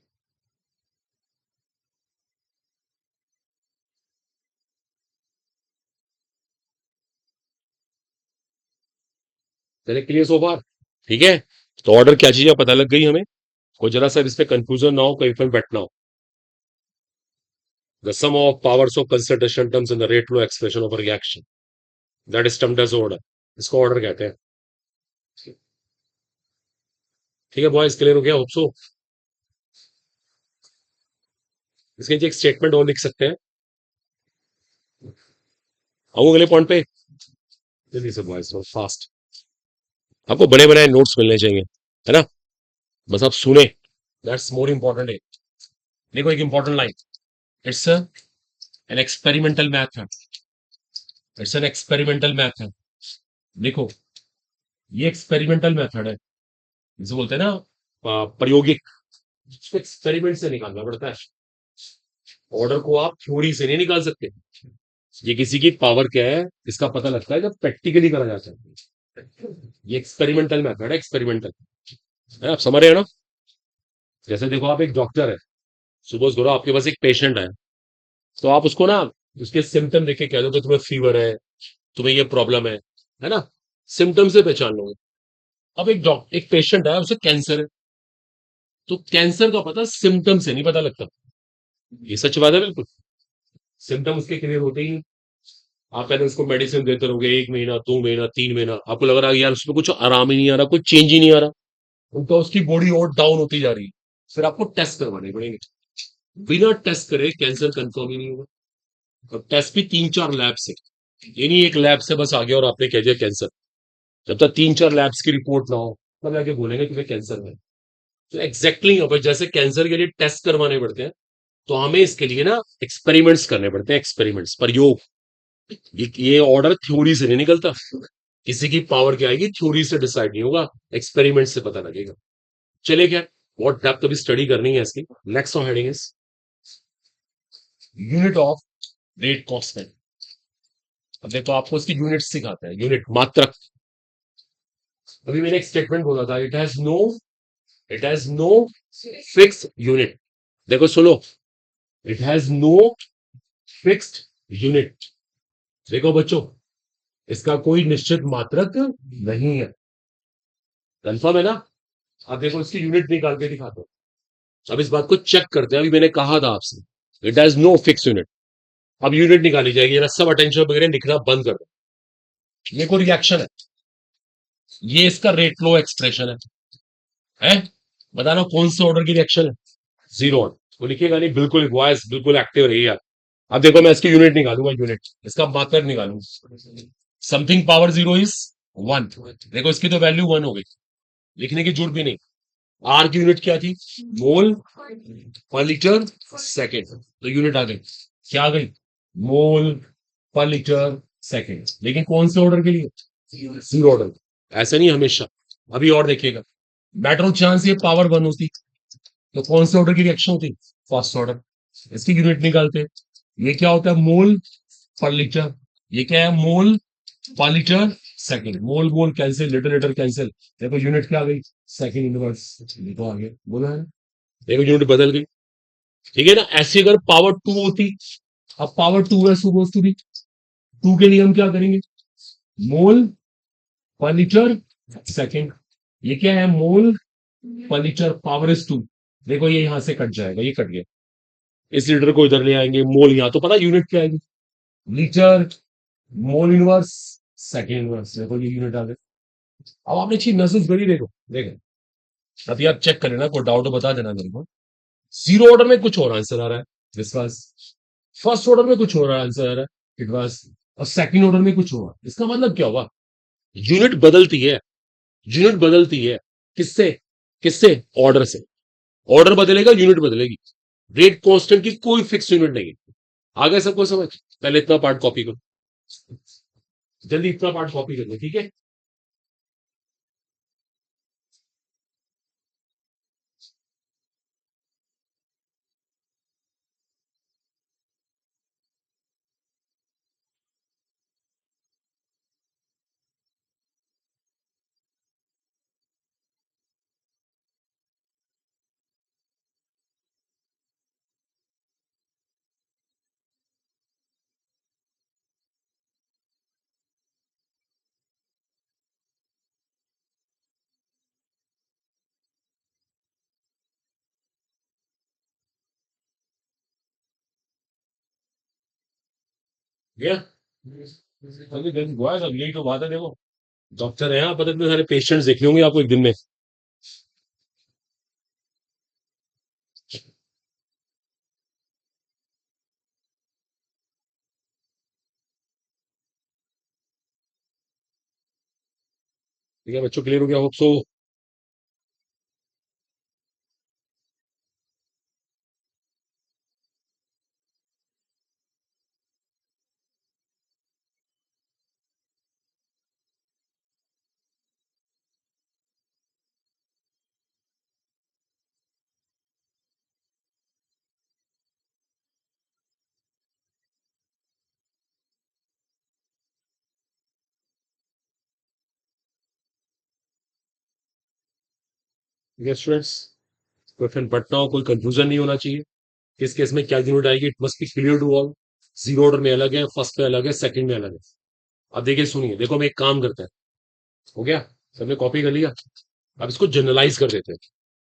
चले क्लियर सो फार, ठीक है। तो ऑर्डर क्या चीज है पता लग गई हमें, कोई जरा सा इस पे कंफ्यूजन ना हो, कहीं पे बैठना हो। The sum of powers of concentration terms in the rate law expression of a reaction, that is termed as order, इसको ऑर्डर कहते हैं। ठीक है बॉयज, क्लियर हो गया होप सो। इसके नीचे एक स्टेटमेंट और लिख सकते हैं। आओ अगले पॉइंट पे, जल्दी से बॉयज फास्ट। आपको बड़े बड़े नोट्स मिलने चाहिए, है ना, बस आप सुने, दैट्स मोर इंपॉर्टेंट है। देखो एक important line, it's an experimental method, it's an experimental method. देखो ये एक्सपेरिमेंटल मेथड है, जिसे बोलते हैं ना प्रायोगिक, इसको एक्सपेरिमेंट से निकालना पड़ता है। ऑर्डर को आप थ्योरी से नहीं निकाल सकते। ये किसी की पावर क्या है इसका पता लगता है जब प्रैक्टिकली करा जाता है। ये एक्सपेरिमेंटल मेथड है, एक्सपेरिमेंटल है, आप समझ रहे हो ना। जैसे देखो आप एक डॉक्टर है, सुबह करो आपके पास एक पेशेंट है, तो आप उसको ना उसके सिम्टम देख के कह दो कि तुम्हें फीवर है, तुम्हें ये प्रॉब्लम है ना, सिम्टम से पहचान लोगे। अब एक पेशेंट है, उसे कैंसर है, तो कैंसर का पता सिम्टम से नहीं पता लगता। ये सच बात है बिल्कुल। सिम्टम उसके क्लियर होते ही आप पहले उसको मेडिसिन देते रहोगे, 1 महीना 2 महीना 3 महीना, आपको लग रहा है यार उसमें कुछ आराम ही नहीं आ रहा, कुछ चेंज ही नहीं आ रहा, उनका उसकी बॉडी और डाउन होती जा रही है। फिर आपको टेस्ट करवाने पड़ेंगे, बिना टेस्ट करे कैंसर कंफर्म ही नहीं होगा। और टेस्ट भी 3 4 लैब से, ये नहीं एक लैब से बस आ गया और आपने कह दिया कैंसर। जब तक 3 4 लैब्स की रिपोर्ट ना हो तब जाके बोलेंगे तुम्हें कैंसर है। तो एग्जैक्टली जैसे कैंसर के लिए टेस्ट करवाने पड़ते हैं, तो हमें इसके लिए ना एक्सपेरिमेंट्स करने पड़ते हैं, एक्सपेरिमेंट्स प्रयोग। ये ऑर्डर थ्योरी से नहीं निकलता, किसी की पावर क्या आएगी थ्योरी से डिसाइड नहीं होगा, एक्सपेरिमेंट से पता लगेगा। चलिए क्या बहुत डेप्थ अभी स्टडी करनी है इसकी। Next heading is unit of rate constant. अब देखो आपको इसकी यूनिट सिखाते हैं, यूनिट मात्रक। अभी मैंने एक स्टेटमेंट बोला था, it has no fix unit. देखो सुनो, it has no fixed unit. देखो बच्चों, इसका कोई निश्चित मात्रक नहीं है, कंफर्म है ना। अब देखो इसकी यूनिट निकाल के दिखाता हूं। अब इस बात को चेक करते हैं, अभी मैंने कहा था आपसे it has no fix unit. अब यूनिट निकाली जाएगी, जरा सब अटेंशन वगैरह लिखना बंद कर दो। ये कोई रिएक्शन है, ये इसका रेट लो एक्सप्रेशन है, बताना कौन से ऑर्डर की रिएक्शन है। जीरो ऑर्डर, वो लिखिएगा नहीं, बिल्कुल वॉइस बिल्कुल एक्टिव रही यार। अब देखो मैं इसकी यूनिट निकालूंगा, यूनिट इसका मात्रक निकालूंगा। समथिंग पावर जीरो इज 1, देखो इसकी तो वैल्यू 1 हो गई, लिखने की जरूरत भी नहीं। आर की यूनिट क्या थी, मोल पर लीटर सेकेंड, तो यूनिट आ गई, क्या आ गई, मोल पर लीटर सेकेंड। लेकिन कौन से ऑर्डर के लिए, जीरो ऑर्डर। ऐसा नहीं हमेशा, अभी और देखिएगा, बेटर चांस ये पावर 1 होती तो कौन से ऑर्डर की रिएक्शन होती, फर्स्ट ऑर्डर। इसकी यूनिट निकालते, ये क्या होता है, मोल पर लीटर, ये क्या है, मोल पर लीटर सेकेंड। मोल मोल कैंसिल, लीटर लीटर कैंसिल, देखो यूनिट क्या आ गई, सेकेंड इनवर्स। देखो आगे बोला है ना, देखो यूनिट बदल गई, ठीक है ना। ऐसी अगर पावर 2 होती, अब पावर 2 है सुपोज टू बी, 2 के लिए हम क्या करेंगे, मोल पर लीटर सेकेंड। ये क्या है, मोल पर लीटर, पावर इज 2, देखो ये यहां से कट जाएगा, ये कट गया। इस लीटर को इधर ले आएंगे, मोल यहां, तो पता यूनिट क्या आएगी? Litre mole inverse second inverse, देखो ये यूनिट आ गए। अब आपने चीज महसूस करी, देखो देखो। अभी आप चेक करें ना, कोई डाउट हो बता देना मेरे को। जीरो ऑर्डर में कुछ और आंसर आ रहा है, दिस वाज। फर्स्ट ऑर्डर में कुछ और आंसर आ रहा है, इट वाज। और सेकंड ऑर्डर में कुछ और, इसका मतलब क्या हुआ? यूनिट बदलती है, यूनिट बदलती है। किससे? किससे? ऑर्डर से। ऑर्डर बदलेगा, यूनिट बदलेगी। रेट कांस्टेंट की कोई फिक्स यूनिट नहीं है। आ गया सबको समझ? पहले इतना पार्ट कॉपी करो, जल्दी इतना पार्ट कॉपी कर लो, ठीक है? गया जल्दी जल्दी हुआ है सब, यही तो बात है, देखो। डॉक्टर है, आप इतने सारे पेशेंट्स देख होंगे आपको एक दिन में। ठीक है बच्चों, क्लियर हो गया hope so. Yes students, question पढ़ना हो, कोई कंफ्यूजन नहीं होना चाहिए। किस केस में क्या यूनिट आएगी, it must be clear to all. Zero order में अलग है, फर्स्ट में अलग है, सेकंड में अलग है। अब देखिए सुनिए, देखो हम एक काम करते हैं। हो गया? सबने कॉपी कर लिया? अब इसको जनरलाइज कर देते हैं।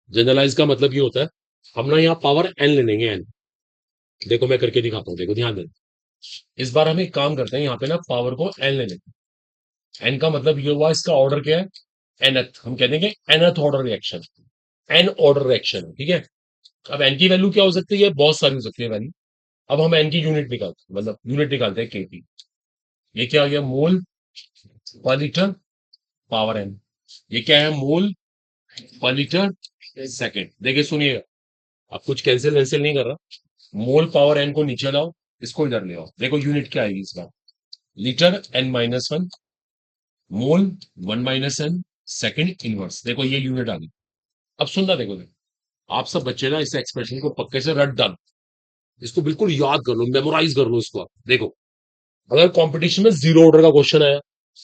जनरलाइज का मतलब ये होता है, हम ना यहाँ पावर एन ले लेंगे, एन। देखो मैं करके दिखाता हूँ, देखो ध्यान देना। इस बार हम एक काम करते हैं, यहाँ पे ना पावर को एन ले लेंगे। एन का मतलब ये हुआ, इसका ऑर्डर क्या है? एनथ, हम कह देंगे nth order reaction. N order reaction है, ठीक है? अब एन की वैल्यू क्या हो सकती है? बहुत सारी हो सकती है वैल्यू। अब हम एन की यूनिट निकालते हैं, मतलब यूनिट निकालते हैं केपी। ये क्या आ गया? मोल पर लीटर पावर एन। ये क्या है? मोल पर लीटर सेकेंड। देखिए सुनिएगा, अब कुछ कैंसिल वैंसिल नहीं कर रहा। मोल पावर एन को नीचे लाओ, इसको इधर ले आओ, देखो यूनिट क्या आएगी इस बार? Litre N minus one, mole one minus N, second inverse. देखो ये यूनिट आ गई। अब सुनना, देखो आप सब बच्चे ना इस एक्सप्रेशन को पक्के से रट डालो। इसको बिल्कुल याद कर लो, मेमोराइज कर लो इसको। आप देखो, अगर कंपटीशन में जीरो ऑर्डर का क्वेश्चन आया,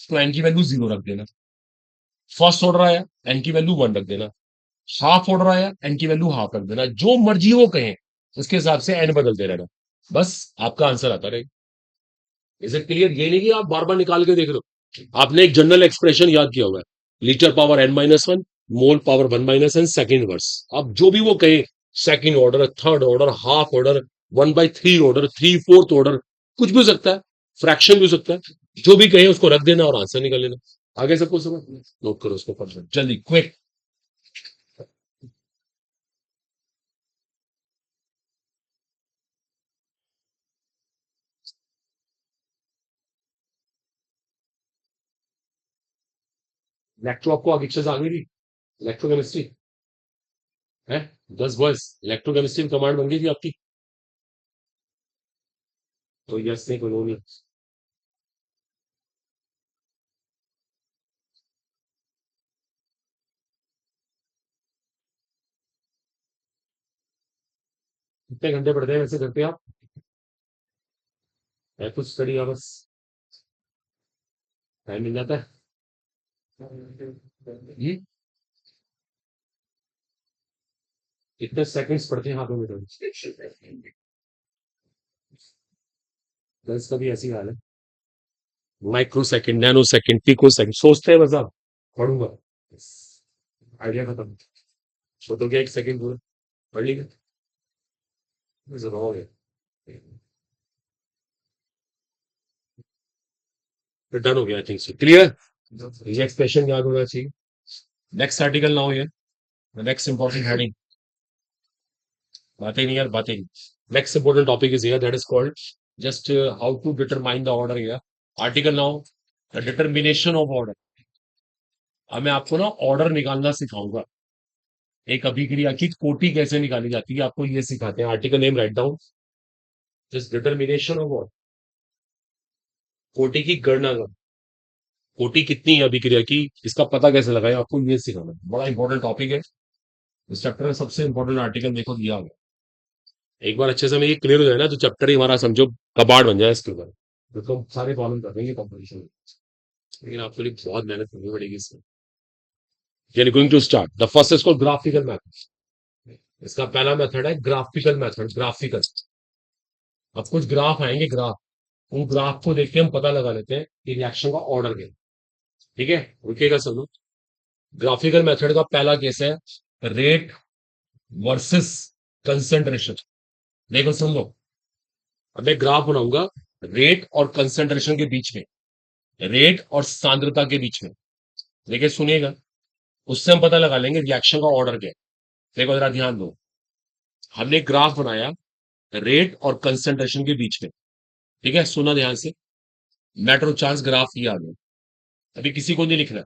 तो एन की वैल्यू जीरो रख देना। फर्स्ट ऑर्डर आया, एन की वैल्यू वन रख देना। हाफ ऑर्डर आया, एन की वैल्यू हाफ रख देना। जो मर्जी वो कहें, उसके हिसाब से एन बदलते रहना। बस आपका आंसर आता रहेगा। Is it clear? ये नहीं कि आप बार बार निकाल के देख रहे हो। आपने एक जनरल एक्सप्रेशन याद किया हुआ है, litre power N minus one, mole power one minus N, second inverse. अब जो भी वो कहे, second order, third order, half order, one by three order, three fourth order, कुछ भी हो सकता है, फ्रैक्शन भी हो सकता है। जो भी कहे उसको रख देना और आंसर निकाल लेना। आगे सबको समझ? नोट करो उसको फटाफट, जल्दी क्विक। इलेक्ट्रो आपको आगे चीज आ गई थी, इलेक्ट्रोकेमिस्ट्री है। 10 बॉयज इलेक्ट्रोकेमिस्ट्री में कमांड बन गई थी आपकी। तो यस नहीं, कोई नो नहीं। कितने घंटे पढ़ते हैं वैसे घर पे आप? है कुछ स्टडी का बस टाइम मिल जाता है? ये कितने सेकंड्स पढ़ते हैं हाथों में तो? गर्ल्स का भी ऐसी हाल है। Micro second, nano second, pico second, सोचते हैं बस आप पढ़ूंगा, आइडिया खत्म। वो तो क्या, एक सेकंड पूरा। पढ़ ली रॉन्ग है, डन हो गया आई थिंक सो, क्लियर। ये एक्सप्रेशन याद होना चाहिए। नेक्स्ट आर्टिकल नाउ ये नेक्स्ट इंपॉर्टेंट हेडिंग, बातें नहीं यार बातें नहीं। Next important topic is here that is called just how to determine the order here. Article now the determination of order. अब मैं आपको ना ऑर्डर निकालना सिखाऊंगा, एक अभिक्रिया की कोटि कैसे निकाली जाती है आपको ये सिखाते हैं। Article name write down, just determination of order, कोटि की गणना कर, कोटि कितनी है अभिक्रिया की इसका पता कैसे लगाएं आपको ये सिखाना है। बड़ा इंपॉर्टेंट टॉपिक है इस चैप्टर में, सबसे इंपॉर्टेंट आर्टिकल देखो दिया हुआ है। एक बार अच्छे से में ये क्लियर हो जाए ना तो चैप्टर ही हमारा समझो कबाड़ बन जाए इसके ऊपर, तो हम सारे प्रॉब्लम कर देंगे कॉम्पिटिशन में। लेकिन आपके लिए बहुत मेहनत करनी पड़ेगी इसमें। यानी going to start the first is called graphical method. इसका पहला मेथड है ग्राफिकल मेथड, ग्राफिकल। अब कुछ ग्राफ आएंगे, ग्राफ, उन ग्राफ को देख के हम पता लगा लेते हैं कि रिएक्शन का ऑर्डर क्या है। ठीक है, रुकिएगा सब लोग। ग्राफिकल मेथड का पहला केस है रेट वर्सेस कंसंट्रेशन। देखो सुन लो, अब मैं ग्राफ बनाऊंगा रेट और कंसंट्रेशन के बीच में, रेट और सांद्रता के बीच में। देखिए सुनिएगा, उससे हम पता लगा लेंगे रिएक्शन का ऑर्डर क्या है। देखो जरा ध्यान दो, हमने ग्राफ बनाया रेट और कंसंट्रेशन के बीच में। ठीक है, सुना ध्यान से, मैटर ऑफ चांस ग्राफ ये आ गया। अभी किसी को नहीं लिखना,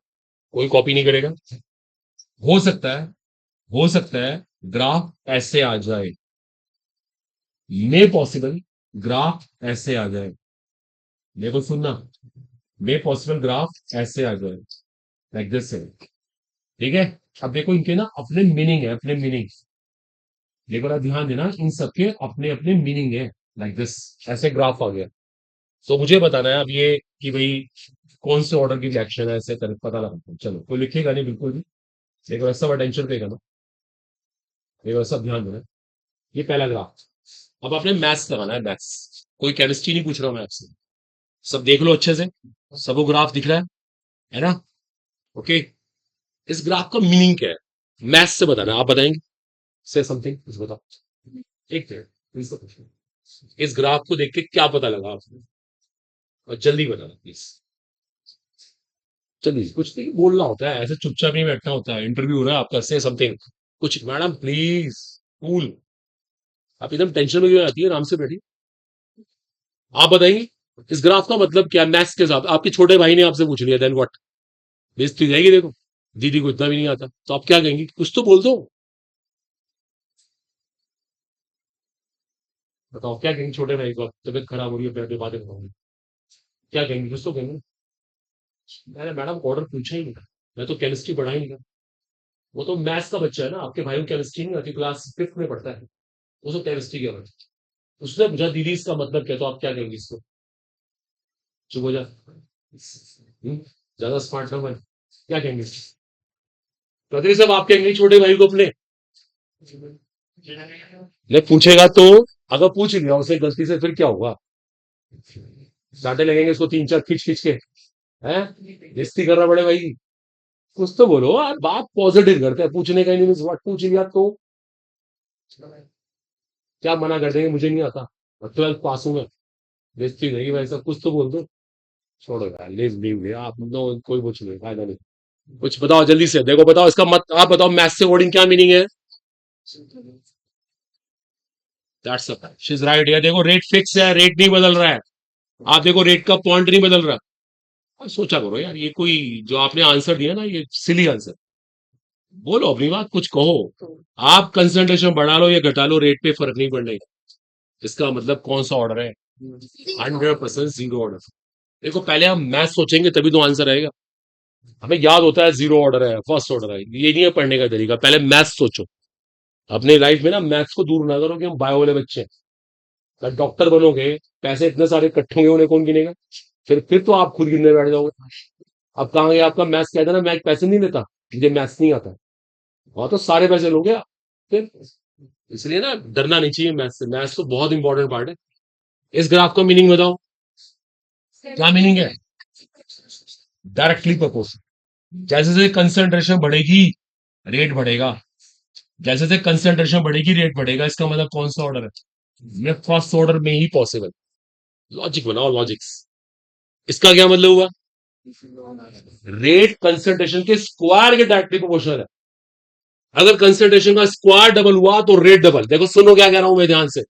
कोई कॉपी नहीं करेगा। हो सकता है, हो सकता है ग्राफ ऐसे आ जाए, मे पॉसिबल ग्राफ ऐसे आ जाए। देखो सुनना, मे पॉसिबल ग्राफ ऐसे आ जाए लाइक दिस है। ठीक है, अब देखो इनके ना अपने मीनिंग है, अपने मीनिंग। देखो ना ध्यान देना, इन सबके अपने अपने मीनिंग है लाइक दिस, ऐसे ग्राफ आ गया। तो मुझे बताना है अब ये कि भाई कौन से ऑर्डर की रिएक्शन है, ऐसे कर पता लगा। चलो कोई लिखेगा नहीं बिल्कुल भी, देखो सब अटेंशन देगा ना, देखो सब ध्यान देना। ये पहला ग्राफ। अब आपने मैथ्स लगाना है, मैथ्स, कोई केमिस्ट्री नहीं पूछ रहा हूं मैं आपसे। सब देख लो अच्छे से, सबको ग्राफ दिख रहा है ना। ओके, इस ग्राफ का मीनिंग क्या है मैथ्स से बताना, आप बताएंगे, से समथिंग कुछ बताओ। एक मिनट इसको पूछो, इस ग्राफ को देख के क्या पता लगा आपको, और जल्दी बताना प्लीज। चलिए, कुछ नहीं बोलना होता है, ऐसे चुपचाप नहीं बैठना होता है, इंटरव्यू हो रहा है आपका, से समथिंग कुछ। मैडम प्लीज कूल, आप एकदम टेंशन में क्यों आती है, आराम से बैठिए। आप बताइए इस ग्राफ का मतलब क्या है मैथ्स के साथ। आपके छोटे भाई ने आपसे पूछ लिया, देन व्हाट, बेइज्जती हो जाएगी। देखो दीदी को इतना भी नहीं आता तो आप क्या कहेंगी, कुछ तो बोल दो। बताओ क्या कहेंगे छोटे भाई को, तबियत खराब हो रही है, बैठे बातें बताऊंगी, क्या कहेंगे, कुछ तो कहेंगे। मैंने मैडम ऑर्डर पूछा ही नहीं था, मैं तो केमिस्ट्री पढ़ा ही नहीं था। वो तो मैथ्स का बच्चा है ना, आपके भाई को केमिस्ट्री नहीं आती, क्लास फिफ्थ में पढ़ता है, वो तो केमिस्ट्री का बच्चा। उसने पूछा दीदी इसका मतलब क्या, तो आप क्या कहेंगे इसको, चुप हो जा, ज्यादा स्मार्ट ना बन, क्या कहेंगे। कदरी साहब आप कहेंगे छोटे भाई को अपने, नहीं पूछेगा तो, अगर पूछ लिया उसे गलती से फिर क्या होगा, डांटे लगेंगे इसको तीन चार खींच खींच के, हैं बेइज्जती कर रहा बड़े भाई। कुछ तो बोलो यार, बात पॉजिटिव करते हैं, पूछने का ही नहीं, व्हाट पूछ लिया तो क्या मना कर देंगे, मुझे नहीं आता, 12th पास हूं मैं, बेइज्जती नहीं भाई साहब, कुछ तो बोल दो। छोड़ो यार, लीव लीव ले आप, नो कोई कुछ नहीं, फायदा नहीं। कुछ बताओ जल्दी से, देखो बताओ इसका मत, आप बताओ मैथ से वर्डिंग क्या मीनिंग है। That's a she is right. है देखो रेट फिक्स है, रेट नहीं बदल रहा है। आप देखो रेट का पॉइंट नहीं बदल रहा। अब सोचा करो यार, ये कोई जो आपने आंसर दिया ना, ये सिली आंसर। बोलो अपनी बात, कुछ कहो। आप कंसंट्रेशन बढ़ा लो या घटा लो, रेट पे फर्क नहीं पड़ने का। इसका मतलब कौन सा ऑर्डर है, 100% जीरो ऑर्डर। देखो पहले हम मैथ सोचेंगे तभी तो आंसर आएगा। हमें याद होता है जीरो ऑर्डर है, फर्स्ट ऑर्डर है, ये नहीं है पढ़ने का तरीका। पहले मैथ सोचो, अपने लाइफ में ना मैथ्स को दूर ना करो कि हम बायो वाले बच्चे हैं। कल डॉक्टर बनोगे, पैसे इतने सारे इकट्ठे होंगे, उन्हें कौन गिनेगा। फिर तो आप खुद गिनने बैठ जाओगे। अब कहा गया आपका मैथ्स, कहता ना मैं पैसे नहीं लेता, मुझे मैथ्स नहीं आता, वहां तो सारे पैसे लोगे आप फिर। इसलिए ना डरना नहीं चाहिए मैथ्स से, मैथ्स तो बहुत इंपॉर्टेंट पार्ट है। इस ग्राफ का मीनिंग बताओ, क्या मीनिंग है, डायरेक्टली प्रपोर्शनल। जैसे जैसे कंसंट्रेशन बढ़ेगी रेट बढ़ेगा, जैसे जैसे कंसेंट्रेशन बढ़ेगी रेट बढ़ेगा, इसका मतलब कौन सा ऑर्डर है? ये फर्स्ट ऑर्डर में ही पॉसिबल। लॉजिक बनाओ, लॉजिक्स। इसका क्या मतलब हुआ? रेट कंसेंट्रेशन के स्क्वायर के डायरेक्टली प्रोपोर्शनल है। अगर कंसेंट्रेशन का स्क्वायर डबल हुआ तो रेट डबल। देखो सुनो क्या कह रहा हूं मैं ध्यान से।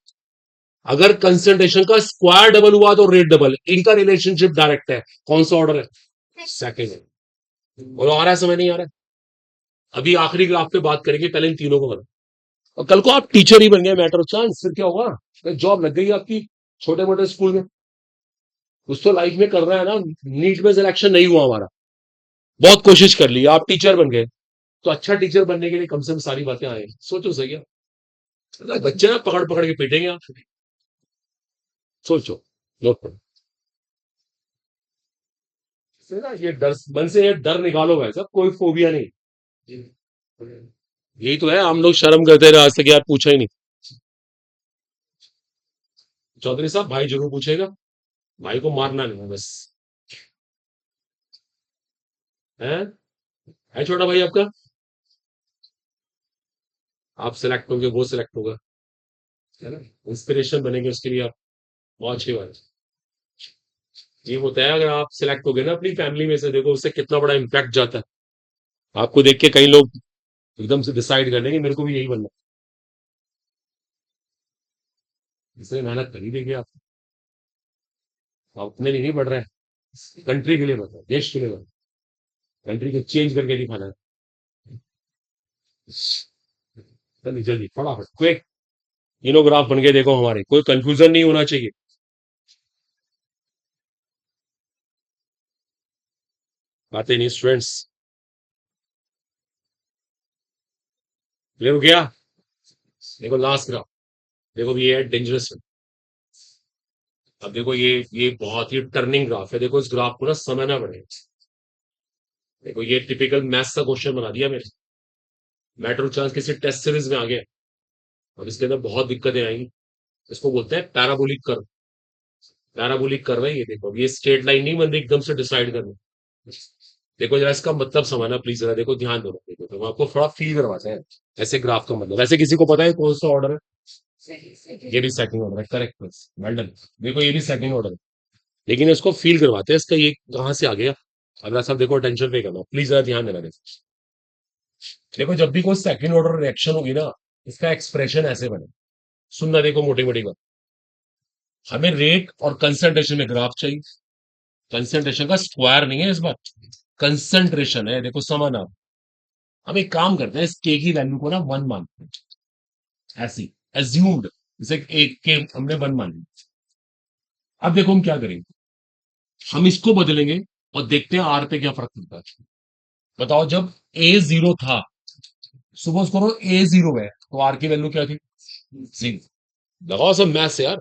अगर कंसेंट्रेशन का स्क्वायर डबल हुआ तो रेट डबल, इनका रिलेशनशिप डायरेक्ट है। कौन सा ऑर्डर है? सेकंड है। और आ रहा है, समझ नहीं आ रहा है? अभी आखिरी ग्राफ पे बात करेंगे, पहले इन तीनों को बना। और कल को आप टीचर ही बन गए, मैटर ऑफ चांस, फिर क्या होगा? जॉब लग गई आपकी छोटे मोटे स्कूल में। कुछ तो लाइफ में कर रहा है ना। नीट में सिलेक्शन नहीं हुआ हमारा, बहुत कोशिश कर ली, आप टीचर बन गए। तो अच्छा टीचर बनने के लिए कम से कम सारी बातें आए, सोचो सही है। बच्चे ना पकड़ पकड़ के पीटेंगे आप। सोचो, नोट करो। इससे ना ये डर, मन से ये डर निकालो भाई साहब, कोई फोबिया नहीं। यही तो है, हम लोग शर्म करते रहे आज तक, यार पूछा ही नहीं। चौधरी साहब, भाई जरूर पूछेगा। भाई को मारना नहीं है बस। है छोटा भाई आपका? आप सिलेक्ट होंगे, वो सिलेक्ट होगा, है ना? इंस्पिरेशन बनेंगे उसके लिए आप। बहुत अच्छी बात है। ये होता है, अगर आप सिलेक्ट हो गए ना अपनी फैमिली में से, देखो उससे कितना बड़ा इम्पैक्ट जाता है। आपको देख के कई लोग एकदम से डिसाइड कर लेंगे मेरे को भी यही बनना है। इसलिए मेहनत कर ही देंगे आप अपने लिए नहीं बढ़ रहे हैं, कंट्री के लिए बढ़ रहे हैं, देश के लिए बढ़ रहे हैं। कंट्री को चेंज करके दिखाना है। जल्दी जल्दी फटाफट क्विक। तीनों ग्राफ बन के देखो हमारे, कोई कंफ्यूजन नहीं होना चाहिए। बातें नहीं स्टूडेंट्स। क्लियर हो गया? देखो लास्ट ग्राफ। देखो ये है डेंजरस। अब देखो ये बहुत ही टर्निंग ग्राफ है। देखो इस ग्राफ को ना समझना पड़ेगा। देखो ये टिपिकल मैथ्स का क्वेश्चन बना दिया मेरे। मैटर ऑफ चांस किसी टेस्ट सीरीज में आ गया। और इसके अंदर बहुत दिक्कतें आएंगी। इसको बोलते हैं पैराबोलिक कर्व। पैराबोलिक कर्व है ये। देखो ये स्ट्रेट लाइन नहीं बन रही एकदम से डिसाइड करना। देखो जरा इसका मतलब समझना प्लीज, जरा देखो ध्यान दो। देखो तो हम आपको थोड़ा फील करवाते हैं ऐसे ग्राफ का मतलब। वैसे किसी को पता है कौन सा ऑर्डर है? ये भी सेकंड ऑर्डर है, करेक्ट। Well done. देखो ये भी सेकंड ऑर्डर है, लेकिन इसको फील करवाते हैं इसका ये कहां से आ गया। अगला सब देखो, टेंशन पे करना प्लीज, जरा ध्यान देना। देखो जब भी कोई सेकंड ऑर्डर रिएक्शन होगी ना, इसका एक्सप्रेशन ऐसे बने। सुनना, देखो मोटी मोटी बात। हमें रेट और कंसंट्रेशन में ग्राफ चाहिए। कंसंट्रेशन का स्क्वायर नहीं है इस बार, कंसंट्रेशन है। देखो समान आप। हम एक काम करते हैं, इस के की वैल्यू को ना वन मानते हैं, ऐसी एज्यूम्ड। जैसे एक के हमने वन मान ली। अब देखो हम क्या करेंगे, हम इसको बदलेंगे और देखते हैं आर पे क्या फर्क पड़ता है। बताओ, जब ए जीरो था, सपोज करो ए जीरो है, तो आर की वैल्यू क्या थी? जीरो। लगाओ सब मैथ से यार।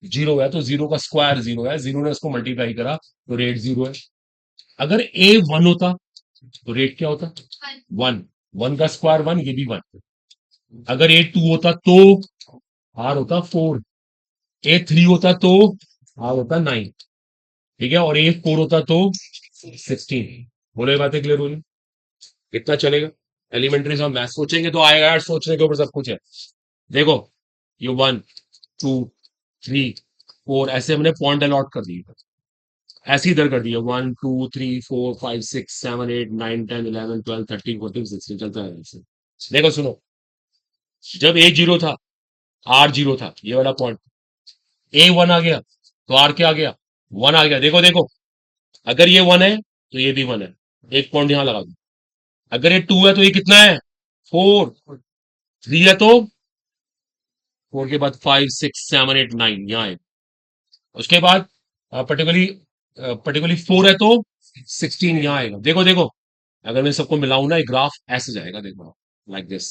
जीरो है तो जीरो का स्क्वायर जीरो है, जीरो ने इसको मल्टीप्लाई करा तो रेट जीरो है। अगर ए वन होता तो रेट क्या होता? वन। वन का स्क्वायर वन, ये भी वन। अगर ए टू होता तो आर होता फोर। ए थ्री होता तो आर होता नाइन। ठीक है, और ए फोर होता तो 16। बोलो, ये बातें क्लियर होगी? कितना चलेगा? एलिमेंट्री से हम मैथ सोचेंगे तो आएगा यार, सोचने के ऊपर सब कुछ है। देखो ये वन, टू, थ्री, फोर, ऐसे हमने पॉइंट अलॉट कर दिए। ऐसे इधर कर दिए, one two three four five six seven eight nine ten eleven twelve thirteen fourteen sixteen, चलता है ऐसे। देखो सुनो, जब ए जीरो था, आर जीरो था, ये वाला पॉइंट। ए वन आ गया तो आर क्या आ गया? वन आ गया। देखो देखो, अगर ये वन है तो ये भी वन है, एक पॉइंट यहां लगा दो। अगर ये टू है तो ये कितना है? फोर। थ्री है तो फोर के बाद five six seven eight nine यहाँ है। उसके बाद पर्टिकुलरली पर्टिकुलरली फोर है तो 16 यहाँ आएगा। देखो देखो, अगर मैं सबको मिलाऊं ना, एक ग्राफ ऐसे जाएगा, देखो लाइक दिस।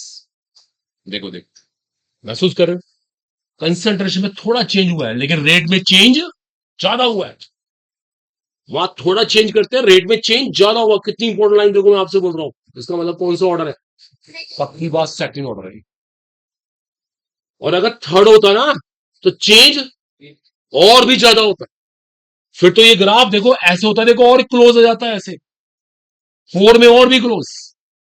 देखो देखो, महसूस कर रहे हो? कंसंट्रेशन में थोड़ा चेंज हुआ है, लेकिन रेट में चेंज ज्यादा हुआ है। वहां थोड़ा चेंज करते हैं, रेट में चेंज ज्यादा हुआ। कितनी इंपॉर्टेंट लाइन देखो, मैं आपसे बोल रहा हूं। इसका मतलब कौन सा ऑर्डर है? पक्की बात, सेकंड ऑर्डर है। और अगर थर्ड होता ना, तो चेंज और भी ज्यादा होता। फिर तो ये ग्राफ देखो ऐसे होता है, देखो और क्लोज हो जाता है ऐसे, फोर में और भी क्लोज।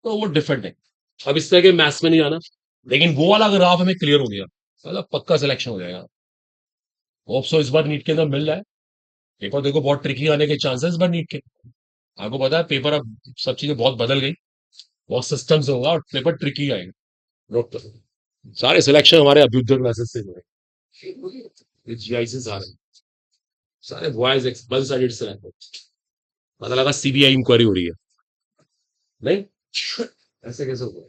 तो वो डिफरेंट है। अब इस तरह के मैथ्स में नहीं आना, लेकिन वो वाला अगर ग्राफ हमें क्लियर हो गया मतलब पक्का सिलेक्शन हो जाएगा। होप सो इस बार नीट के अंदर मिल रहा है। पेपर देखो बहुत ट्रिकी आने के चांसेस इस बार नीट के। आपको पता है पेपर अब सब चीजें बहुत बदल गई, बहुत सिस्टम से होगा और पेपर ट्रिकी आएगा। नोट करो सारे सिलेक्शन हमारे अभ्युदय क्लासेस से हुए, ये जीआई से सारे सारे बॉयज वन साइडेड से रहते हैं। पता लगा सीबीआई इंक्वायरी हो रही है। नहीं ऐसे कैसे हुआ?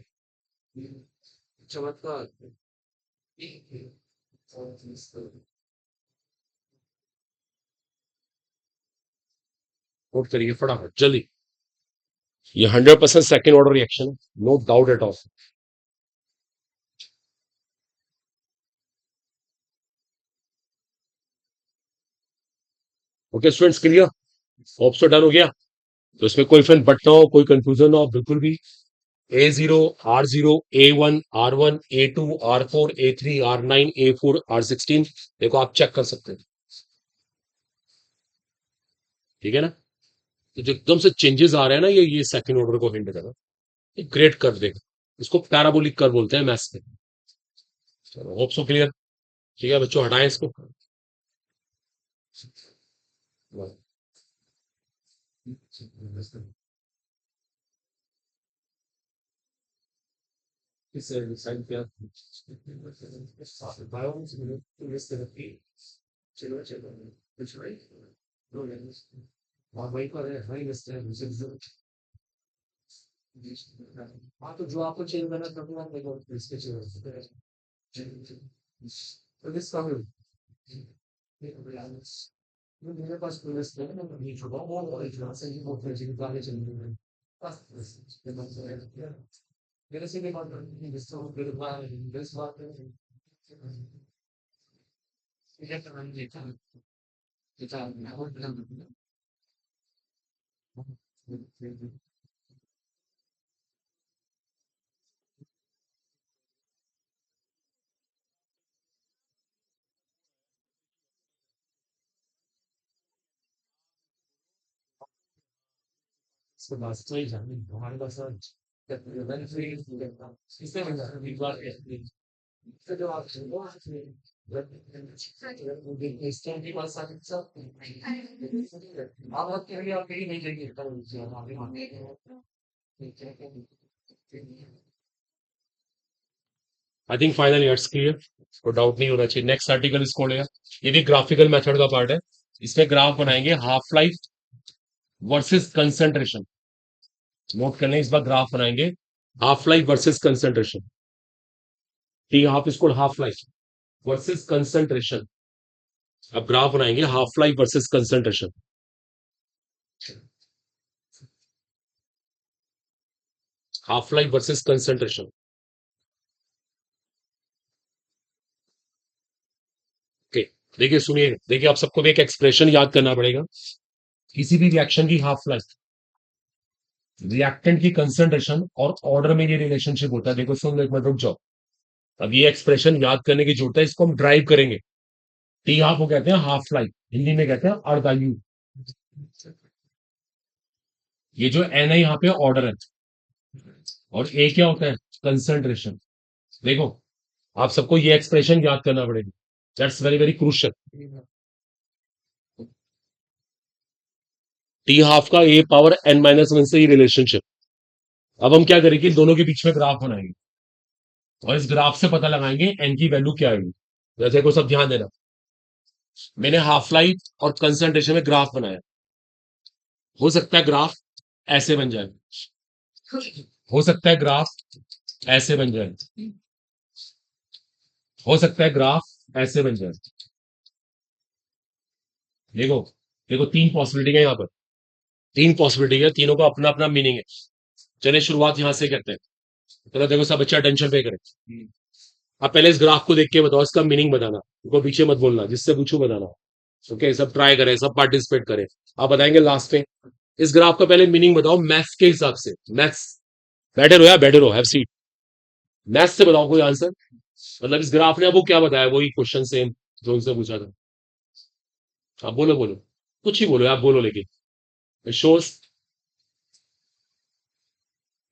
चमत्कार। नोट करिए फटाफट जल्दी। ये 100% second order reaction, no doubt at all. Okay students clear? Hope so done हो गया। तो इसमें कोई फिर बट ना हो, कोई कंफ्यूजन ना हो बिल्कुल भी। A0, R0, A1, R1, A2, R4, A3, R9, A4, R16 देखो आप चेक कर सकते हैं। ठीक है ना? तो जो एकदम से चेंजेस आ रहे हैं ना ये सेकंड ऑर्डर को हिंट कर रहा है। ये ग्रेट कर देगा। इसको पैराबोलिक कर बोलते हैं मैथ्स में। चलो होप सो क्लियर। ठीक है बच्चों हटाएं इसको। इस साइड पे चलो चलो कुछ भाई और वही पर है वही रस्ते है हाँ तो जो आपको चेंज करना है आप देखो इसके चेंज तो दिस कम मेरे पास कोई रस्ते है मैं नहीं छुपा वो इतना से ही बहुत जी गाने चल रहे हैं बस मेरे से भी बात करनी है जिससे वो फिर बात ये करना नहीं था बेटा मैं और बना इसके बाद तो ही जाने हमारे पास मैंने फ्री इससे मैं एक बार इससे जो आप इस टाइम की बात साथ सब आप के लिए आप कहीं नहीं जाएंगे I think final it's clear. कोई डाउट नहीं होना चाहिए। नेक्स्ट आर्टिकल इसको लेगा। ये भी ग्राफिकल मेथड का पार्ट है। इसमें ग्राफ बनाएंगे half life versus concentration. Note करने इस बार ग्राफ बनाएंगे half life versus concentration. T half इसको हाफ लाइफ वर्सेस कंसंट्रेशन। अब ग्राफ बनाएंगे half life versus concentration. Half life versus concentration. Okay देखिए सुनिए, देखिए आप सबको भी एक एक्सप्रेशन याद करना पड़ेगा। किसी भी रिएक्शन की हाफ लाइफ, रिएक्टेंट की कंसंट्रेशन और ऑर्डर में ये रिलेशनशिप होता है। देखो सुन लो एक मिनट रुक जाओ। अब ये एक्सप्रेशन याद करने की जरूरत है, इसको हम ड्राइव करेंगे। टी हाफ को कहते हैं हाफ लाइफ, हिंदी में कहते हैं अर्धायु। ये जो एन है यहाँ पे ऑर्डर है और ए क्या होता है कंसंट्रेशन। देखो आप सबको ये एक्सप्रेशन याद करना पड़ेगा, that's very very crucial. T half का ए पावर एन माइनस वन से ही रिलेशनशिप। अब हम क्या करेंगे दोनों के बीच में ग्राफ बनाएंगे और इस ग्राफ से पता लगाएंगे एन की वैल्यू क्या आएगी। जैसे को सब ध्यान देना, मैंने हाफ लाइफ और कंसंट्रेशन में ग्राफ बनाया। हो सकता है ग्राफ ऐसे बन जाए, हो सकता है ग्राफ ऐसे बन जाए, हो सकता है ग्राफ ऐसे बन जाए। देखो देखो तीन पॉसिबिलिटी है यहाँ पर, तीन पॉसिबिलिटी है, तीनों का अपना अपना मीनिंग है। चलिए शुरुआत यहां से करते हैं। चलो देखो सब बच्चे अटेंशन पे करें। आप पहले इस ग्राफ को देख के बताओ इसका मीनिंग बताना, उनको पीछे मत बोलना, जिससे पूछू बताना। ओके सब ट्राई करें, सब पार्टिसिपेट करें। आप बताएंगे लास्ट में। इस ग्राफ का पहले मीनिंग बताओ मैथ्स के हिसाब से। मैथ्स बैठे रहो यार, बैठे रहो, हैव सीट। मैथ्स से बताओ कोई आंसर। मतलब इस ग्राफ ने आपको क्या बताया, वही क्वेश्चन सेम जो उनसे पूछा था। आप बोलो बोलो, कुछ ही बोलो आप बोलो, लेकिन शोज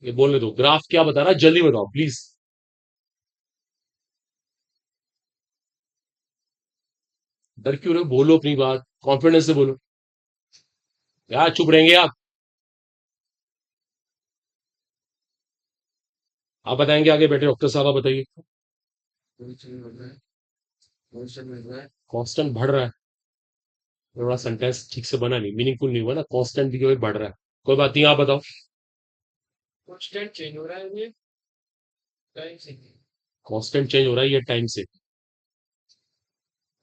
ये बोलने दो। ग्राफ क्या बता रहा है जल्दी बताओ प्लीज। डर क्यों रहे हो? बोलो अपनी बात, कॉन्फिडेंस से बोलो। यार चुप रहेंगे आप? आप बताएंगे आगे बैठे डॉक्टर साहब, आप बताइए। कांस्टेंट बढ़ रहा है। थोड़ा सेंटेंस ठीक से बना नहीं, मीनिंगफुल नहीं हुआ ना, कांस्टेंट भी बढ़ रहा है। कोई बात नहीं, आप बताओ। कांस्टेंट चेंज हो रहा है ये टाइम से।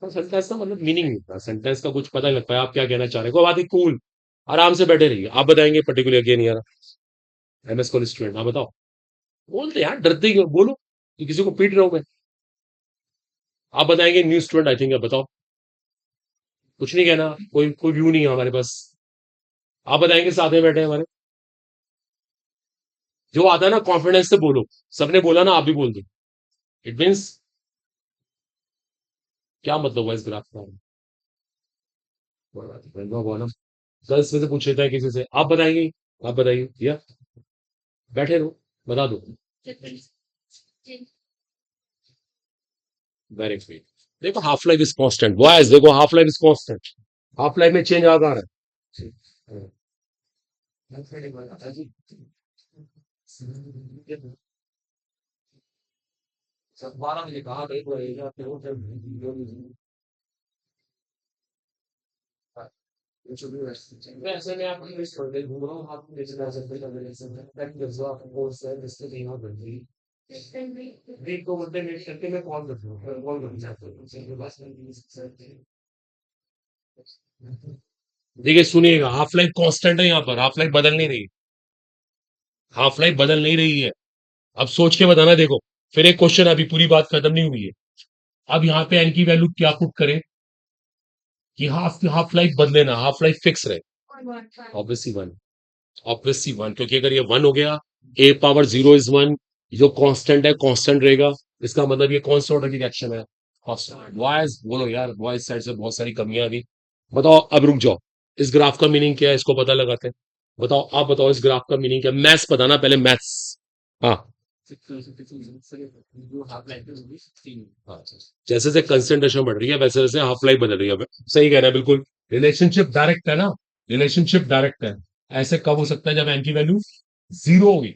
सेंटेंस का मतलब मीनिंग नहीं था, सेंटेंस का कुछ पता नहीं लग पाया आप क्या कहना चाह रहे हो। कोई बात नहीं, कूल, आराम से बैठे रहिए। आप बताएंगे पर्टिकुलर, अगेन यार, एमएस कॉलेज स्टूडेंट, आप बताओ। बोलते यार, डरते क्यों? बोलो कि किसी को पीट रहा हूं मैं। आप बताएंगे न्यू स्टूडेंट, आई थिंक, आप बताओ। कुछ नहीं कहना, कोई कोई व्यू नहीं है हमारे पास। आप बताएंगे, साथ में बैठे हैं हमारे। जो आता है ना, कॉन्फिडेंस से बोलो। सबने बोला ना, आप भी बोल दो। इट मीन्स, क्या मतलब हुआ इस ग्राफ का? गर्ल्स में से पूछ लेते हैं किसी से, आप बताएंगे। आप बताइए या बैठे रहो, बता दो। Very sweet. देखो, half life is constant boys, देखो half life is constant. Half life में चेंज आता रहा है। बारह बजे कहा वैसे मैं आपकी लिस्ट पर घूम रहा हूँ, आप नीचे जा सकते हैं, मेरे से ताकि जब आप कोर्स है जिससे कहीं और बन जाएगी। एक दो घंटे वेट करके मैं कॉल कर दूँ, कॉल कर जाता हूँ उनके पास देखिए सुनिएगा, हाफ लाइफ कांस्टेंट है यहाँ पर, हाफ लाइफ बदल नहीं रही। हाफ लाइफ बदल नहीं रही है। अब सोच के बताना, देखो। फिर एक क्वेश्चन, अभी पूरी बात खत्म नहीं हुई है। अब यहाँ पे एन की वैल्यू क्या पुट करें कि हाफ हाफ लाइफ बदले ना, हाफ लाइफ फिक्स रहे? Obviously one. ऑब्वियसली वन, क्योंकि अगर ये वन हो गया, ए पावर जीरो इज वन, जो कांस्टेंट है कांस्टेंट रहेगा। इसका मतलब ये कौन सा ऑर्डर की रिएक्शन है? कांस्टेंट। बॉयज बोलो यार, बॉयज साइड से बहुत सारी कमियां आ गई। बताओ, अब रुक जाओ। इस ग्राफ का मीनिंग क्या है, इसको पता लगाते हैं। बताओ, आप बताओ इस ग्राफ का मीनिंग क्या है? मैथ्स बताना पहले, मैथ्स। हाँ। हाँ, जैसे जैसे कंसंट्रेशन बढ़ रही है वैसे वैसे हाफ लाइफ बदल रही है। सही कह रहा है बिल्कुल। रिलेशनशिप डायरेक्ट है ना, रिलेशनशिप डायरेक्ट है। ऐसे कब हो सकता है? जब एन की वैल्यू जीरो होगी।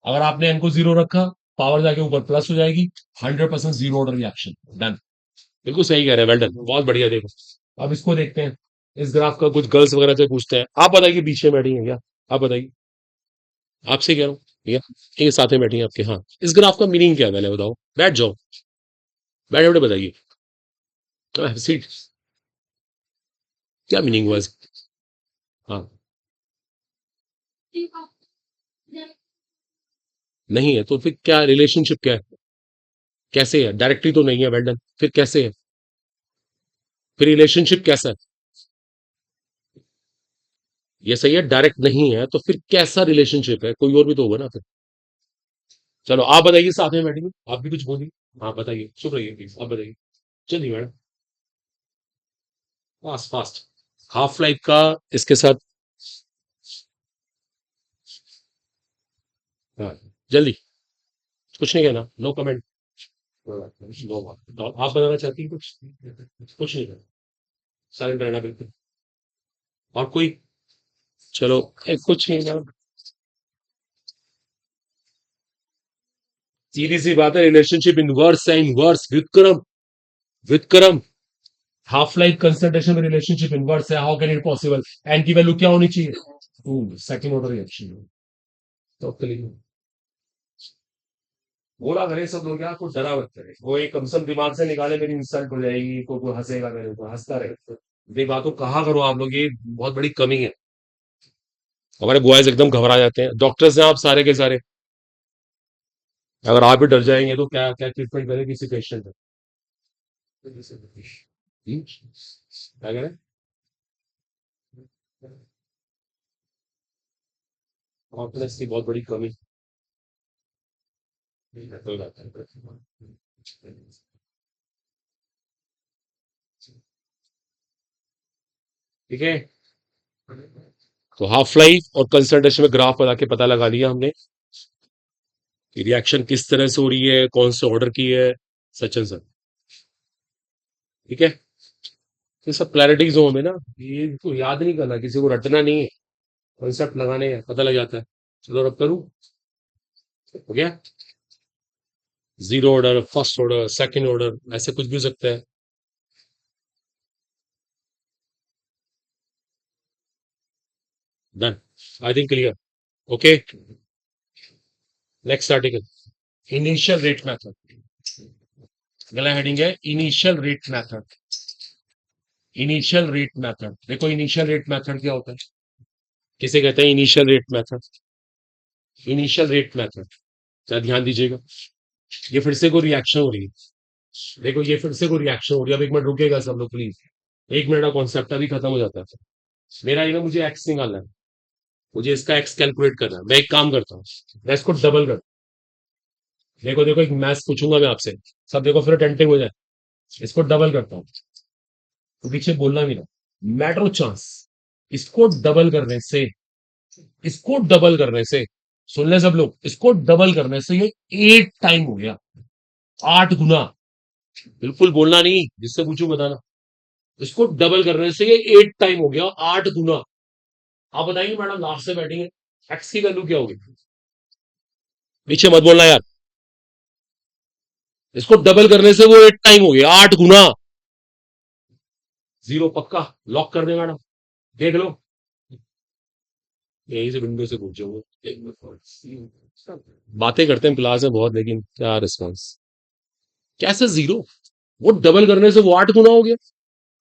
अगर आपने एन को जीरो रखा, पावर जाके ऊपर प्लस हो जाएगी। 100% जीरो ऑर्डर रिएक्शन, डन। बिल्कुल सही कह रहे हैं, वेल डन, बहुत बढ़िया। देखो, अब इसको देखते हैं। इस ग्राफ का कुछ गर्ल्स वगैरह से पूछते हैं। आप बताइए, पीछे बैठी हैं क्या? आप बताइए। आपसे कह रहा हूँ भैया, ये साथ में बैठी हैं आपके। हाँ, इस ग्राफ का मीनिंग क्या है पहले बताओ, बैठ जाओ, बैठे बैठे बताइए। सीट, क्या मीनिंग हुआ हाँ, नहीं है तो फिर क्या रिलेशनशिप क्या है? कैसे है? डायरेक्टली तो नहीं है, वेल डन। फिर कैसे है? फिर रिलेशनशिप कैसा है? ये सही है, डायरेक्ट नहीं है तो फिर कैसा रिलेशनशिप है? कोई और भी तो होगा ना फिर। चलो आप बताइए, साथ में बैठिए, आप भी कुछ बोलिए। हाँ बताइए, चुप रहिए प्लीज, आप बताइए। चलिए madam, fast fast. Half life का इसके साथ। हाँ, जल्दी। कुछ नहीं कहना, नो कमेंट। नो, आप बताना चाहती हैं कुछ? कुछ नहीं कहना, साइलेंट रहना बिल्कुल। और कोई? चलो, कुछ नहीं ना। सीधी सी बात है, रिलेशनशिप इनवर्स है, inverse, Vikram. Vikram, half life concentration में रिलेशनशिप इनवर्स है, how can it possible? N की वैल्यू क्या होनी चाहिए? Second order reaction. तो क्लियर। बोला करे सब लोग, यार कुछ डरा मत करे, वो एक कम से कम दिमाग से निकाले, मेरी इंसल्ट हो जाएगी, कोई हंसेगा मेरे ऊपर, हंसता रहे। ये बातों कहा करो आप लोग, ये बहुत बड़ी कमी है। हमारे बॉयज एकदम घबरा जाते हैं, डॉक्टर्स हैं आप सारे के सारे। अगर आप भी डर जाएंगे तो क्या क्या ट्रीटमेंट करें किसी पेशेंट का? क्या करें? कॉन्फिडेंस की बहुत बड़ी कमी। कोई बात नहीं। ठीक है, तो हाफ लाइफ और कंसंट्रेशन में ग्राफ बना के पता लगा लिया हमने कि रिएक्शन किस तरह से हो रही है, कौन से ऑर्डर की है, सच एंड सच। ठीक है। ये सब क्लैरिटी जोन है ना, ये तो याद नहीं करना, किसी को रटना नहीं है, कॉन्सेप्ट लगाने हैं, पता लग जाता है। चलो रब करूँ, हो गया। Zero order, first order, second order, ऐसे कुछ भी हो सकता है। डन, आई think clear. Okay, next article, initial rate method. अगला हेडिंग है initial rate method. Initial rate method, देखो इनिशियल रेट मेथड क्या होता है, किसे कहते हैं initial rate method. Initial rate method, क्या ध्यान दीजिएगा, ये फिर से कोई रिएक्शन हो रही है। देखो ये फिर से कोई रिएक्शन हो रही है, अब एक मिनट रुकेगा सब लोग प्लीज, एक मिनट का कॉन्सेप्ट अभी खत्म हो जाता है। मेरा ये ना, मुझे एक्स निकालना है, मुझे इसका एक्स कैलकुलेट करना है। मैं एक काम करता हूँ, मैं इसको डबल कर, देखो देखो एक मैथ्स पूछूंगा मैं आपसे, सब देखो फिर अटेंटिव हो जाए। इसको डबल करता हूँ, तो पीछे बोलना भी ना, मैटर ऑफ चांस, इसको डबल करने से, इसको डबल करने से, सुन ले सब लोग, इसको डबल करने से ये 8 टाइम हो गया, 8 गुना। बिल्कुल बोलना नहीं, जिससे पूछू बताना। इसको डबल करने से ये 8 टाइम हो गया, 8 गुना। आप बताइए मैडम, लास्ट से बैठेंगे, एक्स की वैल्यू क्या होगी? पीछे मत बोलना यार, इसको डबल करने से वो 8 टाइम हो गया, 8 गुना। जीरो पक्का, लॉक कर दे मैडम, देख लो, यहीं से विंडो से पूछो वो। बातें करते हैं क्लास में बहुत, लेकिन क्या रिस्पॉन्स, कैसे जीरो, वो डबल करने से वो 8 गुना हो गया।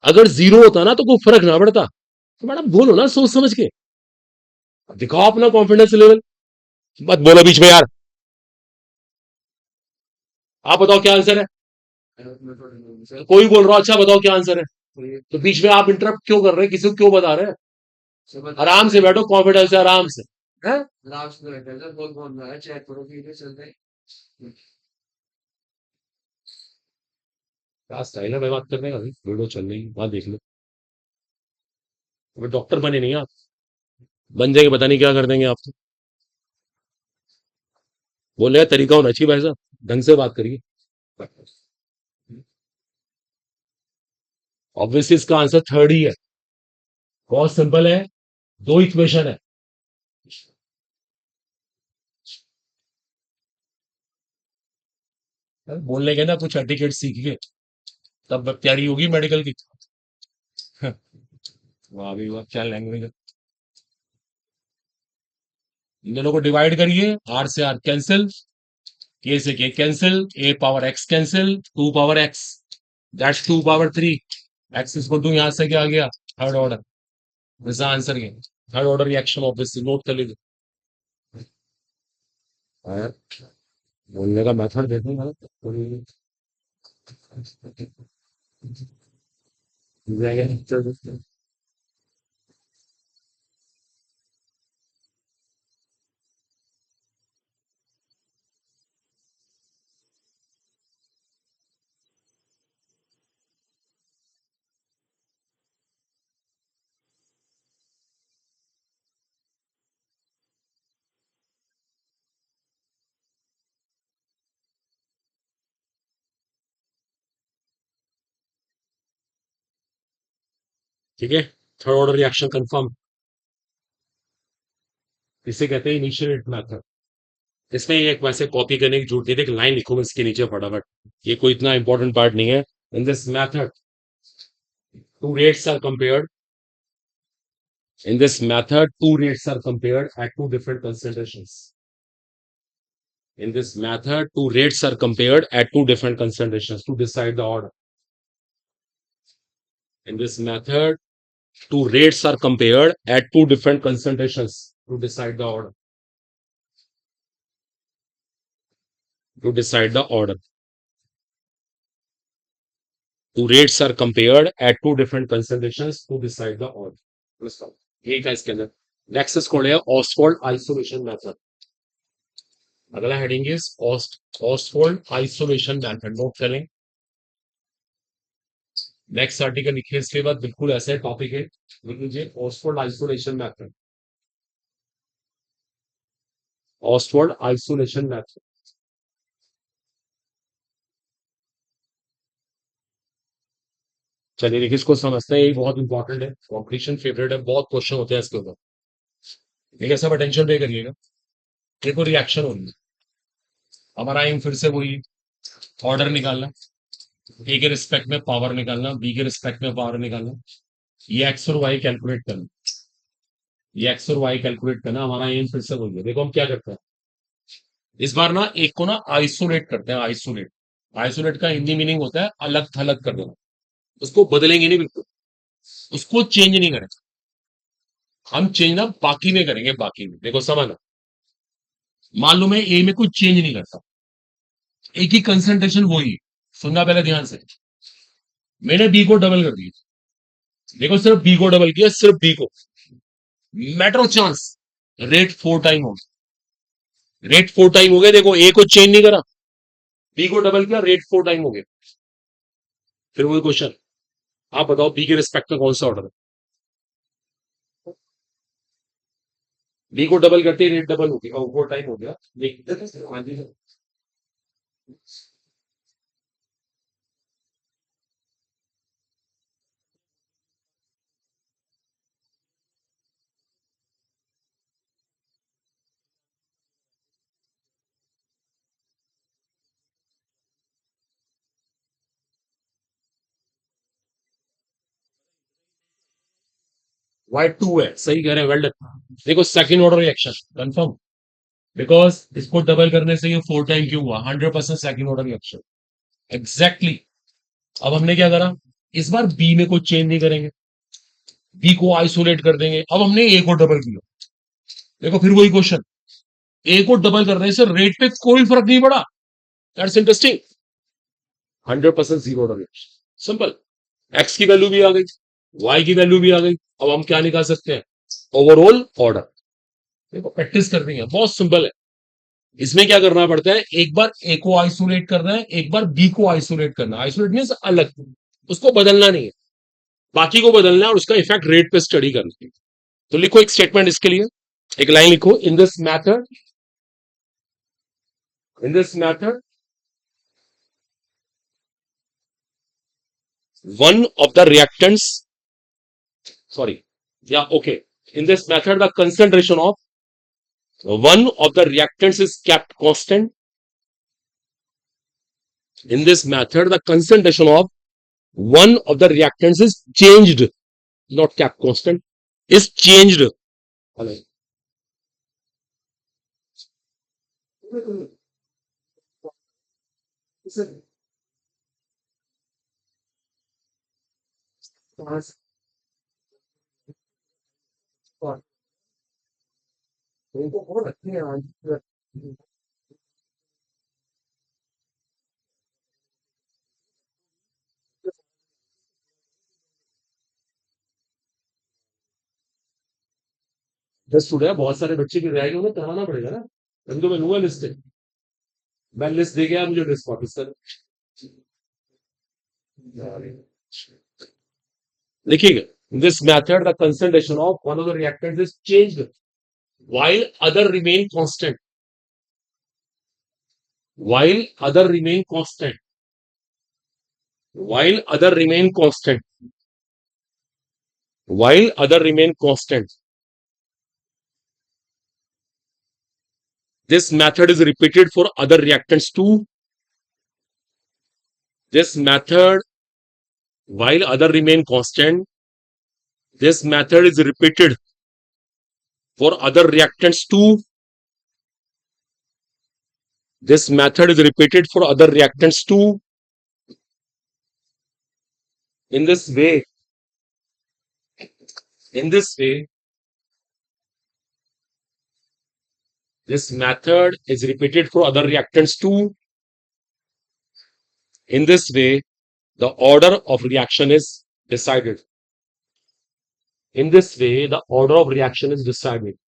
अगर जीरो होता ना तो कोई फर्क ना पड़ता, तो मैडम बोलो ना सोच समझ के, दिखाओ अपना कॉन्फिडेंस लेवल, मत बोलो बीच में यार। आप बताओ क्या आंसर है, कोई बोल रहा हो, अच्छा बताओ क्या आंसर है, तो बीच में आप इंटरप्ट क्यों कर रहे हैं, किसी को क्यों बता रहे हैं? आराम से बैठो, कॉन्फिडेंस से आराम से। हैं? क्या स्टाइल है भाई बात करने का, वीडियो चल रही है वहां देख लो। अबे डॉक्टर बने नहीं आप, बन जाएंगे पता नहीं क्या कर देंगे आप तो। बोले तरीका होना चाहिए भाई साहब, ढंग से बात करिए। ऑब्वियसली इसका आंसर थर्ड ही है, बहुत सिंपल है, दो इक्वेशन है। बोलने के ना कुछ एटिकेट सीख के, तब तैयारी होगी मेडिकल की। वाह भी वाह, क्या लैंग्वेज है। इन दोनों को डिवाइड करिए, आर से आर कैंसिल, के से के cancel, A power x cancel, 2 power x, that's 2 power 3। X इसको टू, यहां से क्या आ गया, थर्ड ऑर्डर। दिस आंसर ये, third order reaction, obviously note कर लीजिए। हाँ, बोलने का मेथड देखो ना, थोड़ी ठीक है, थर्ड ऑर्डर रिएक्शन कंफर्म, इसे कहते हैं इनिशिएट मेथड। इसमें एक वैसे कॉपी करने की जरूरत नहीं है, एक लाइन लिखो मैं इसके नीचे फटाफट, ये कोई इतना इंपॉर्टेंट पार्ट नहीं है। In this method two rates are compared, in this method two rates are compared at two different concentrations. In this method two rates are compared at two different concentrations to decide the order. In this method two rates are compared at two different concentrations to decide the order. To decide the order. Two rates are compared at two different concentrations to decide the order. यही था इसके अंदर। Next is called है Oswald isolation method. अगला heading is Oswald isolation method, note करें। Next article लिखिए, इसके बाद बिल्कुल ऐसे टॉपिक है, लिख लीजिए Oswald isolation method. Oswald isolation method, चलिए देखिए इसको समझते हैं, ये बहुत इंपॉर्टेंट है, कॉम्पिटिशन फेवरेट है, बहुत क्वेश्चन होते हैं इसके ऊपर। देखिए सब अटेंशन पे करिएगा। देखो रिएक्शन होनी है, हमारा एम फिर से वही ऑर्डर निकालना, ए के रिस्पेक्ट में पावर निकालना, बी के रिस्पेक्ट में पावर निकालना, ये एक्स और वाई कैलकुलेट करना, ये एक्स और वाई कैलकुलेट करना, हमारा एम फिर से वही है। देखो हम क्या करते हैं, इस बार ना एक को ना आइसोलेट करते हैं, आइसोलेट। आइसोलेट का हिंदी मीनिंग होता है अलग थलग कर देना। उसको बदलेंगे नहीं बिल्कुल, उसको चेंज नहीं करेंगे, हम चेंज ना बाकी में करेंगे, बाकी में। देखो समझना, मान लो मैं ए में कुछ चेंज नहीं करता, ए की कंसंट्रेशन वही है, सुनना पहले ध्यान से। मैंने बी को डबल कर दिया, देखो सिर्फ बी को डबल किया, सिर्फ बी को, matter of chance rate 4 time हो गया, रेट 4 टाइम हो गया। देखो ए को चेंज नहीं करा, बी को डबल किया, रेट 4 टाइम हो गया। फिर वही क्वेश्चन, आप बताओ बी के रिस्पेक्ट में कौन सा ऑर्डर है? बी को डबल करते ही रेट डबल हो गया, 4 टाइम हो गया। देखते हैं, हाँ जी। वाई टू है, सही कह रहे हैं, वेल डन। देखो second order reaction confirm, because इसको डबल करने से ये 4 टाइम क्यों हुआ, 100% सेकंड ऑर्डर रिएक्शन, एग्जैक्टली। अब हमने क्या करा, इस बार बी में कोई चेंज नहीं करेंगे, बी को आइसोलेट कर देंगे। अब हमने ए को डबल किया, देखो फिर वही क्वेश्चन, ए को डबल करने से रेट पे कोई फर्क नहीं पड़ा, that's interesting. 100% zero order reaction, simple. X की वैल्यू भी आ गई, वाई की वैल्यू भी आ गई, अब हम क्या निकाल सकते हैं, ओवरऑल ऑर्डर। देखो प्रैक्टिस करनी है, बहुत सिंपल है। इसमें क्या करना पड़ता है, एक बार ए को आइसोलेट करना है, एक बार बी को आइसोलेट करना है। आइसोलेट मीन अलग, उसको बदलना नहीं है, बाकी को बदलना है और उसका इफेक्ट रेट पे स्टडी करना है। तो लिखो एक स्टेटमेंट इसके लिए, एक लाइन लिखो, in this method one of the reactants, sorry, yeah, okay, in this method the concentration of one of the reactants is kept constant. In this method the concentration of one of the reactants is changed, not kept constant, is changed. Hello. दस student, बहुत सारे बच्चे की rank उन्हें कराना पड़ेगा ना, उनको मैं लूंगा लिस्ट, मैं लिस्ट दे गया, मुझे लिस्ट वापस कर। लिखिएगा, in this method the concentration of one of the reactants is changed while other remain constant, while other remain constant, while other remain constant, while other remain constant. This method is repeated for other reactants too. This method, while other remain constant, this method is repeated for other reactants too. This method is repeated for other reactants too. In this way, in this way, this method is repeated for other reactants too. In this way, the order of reaction is decided. In this way, the order of reaction is decided.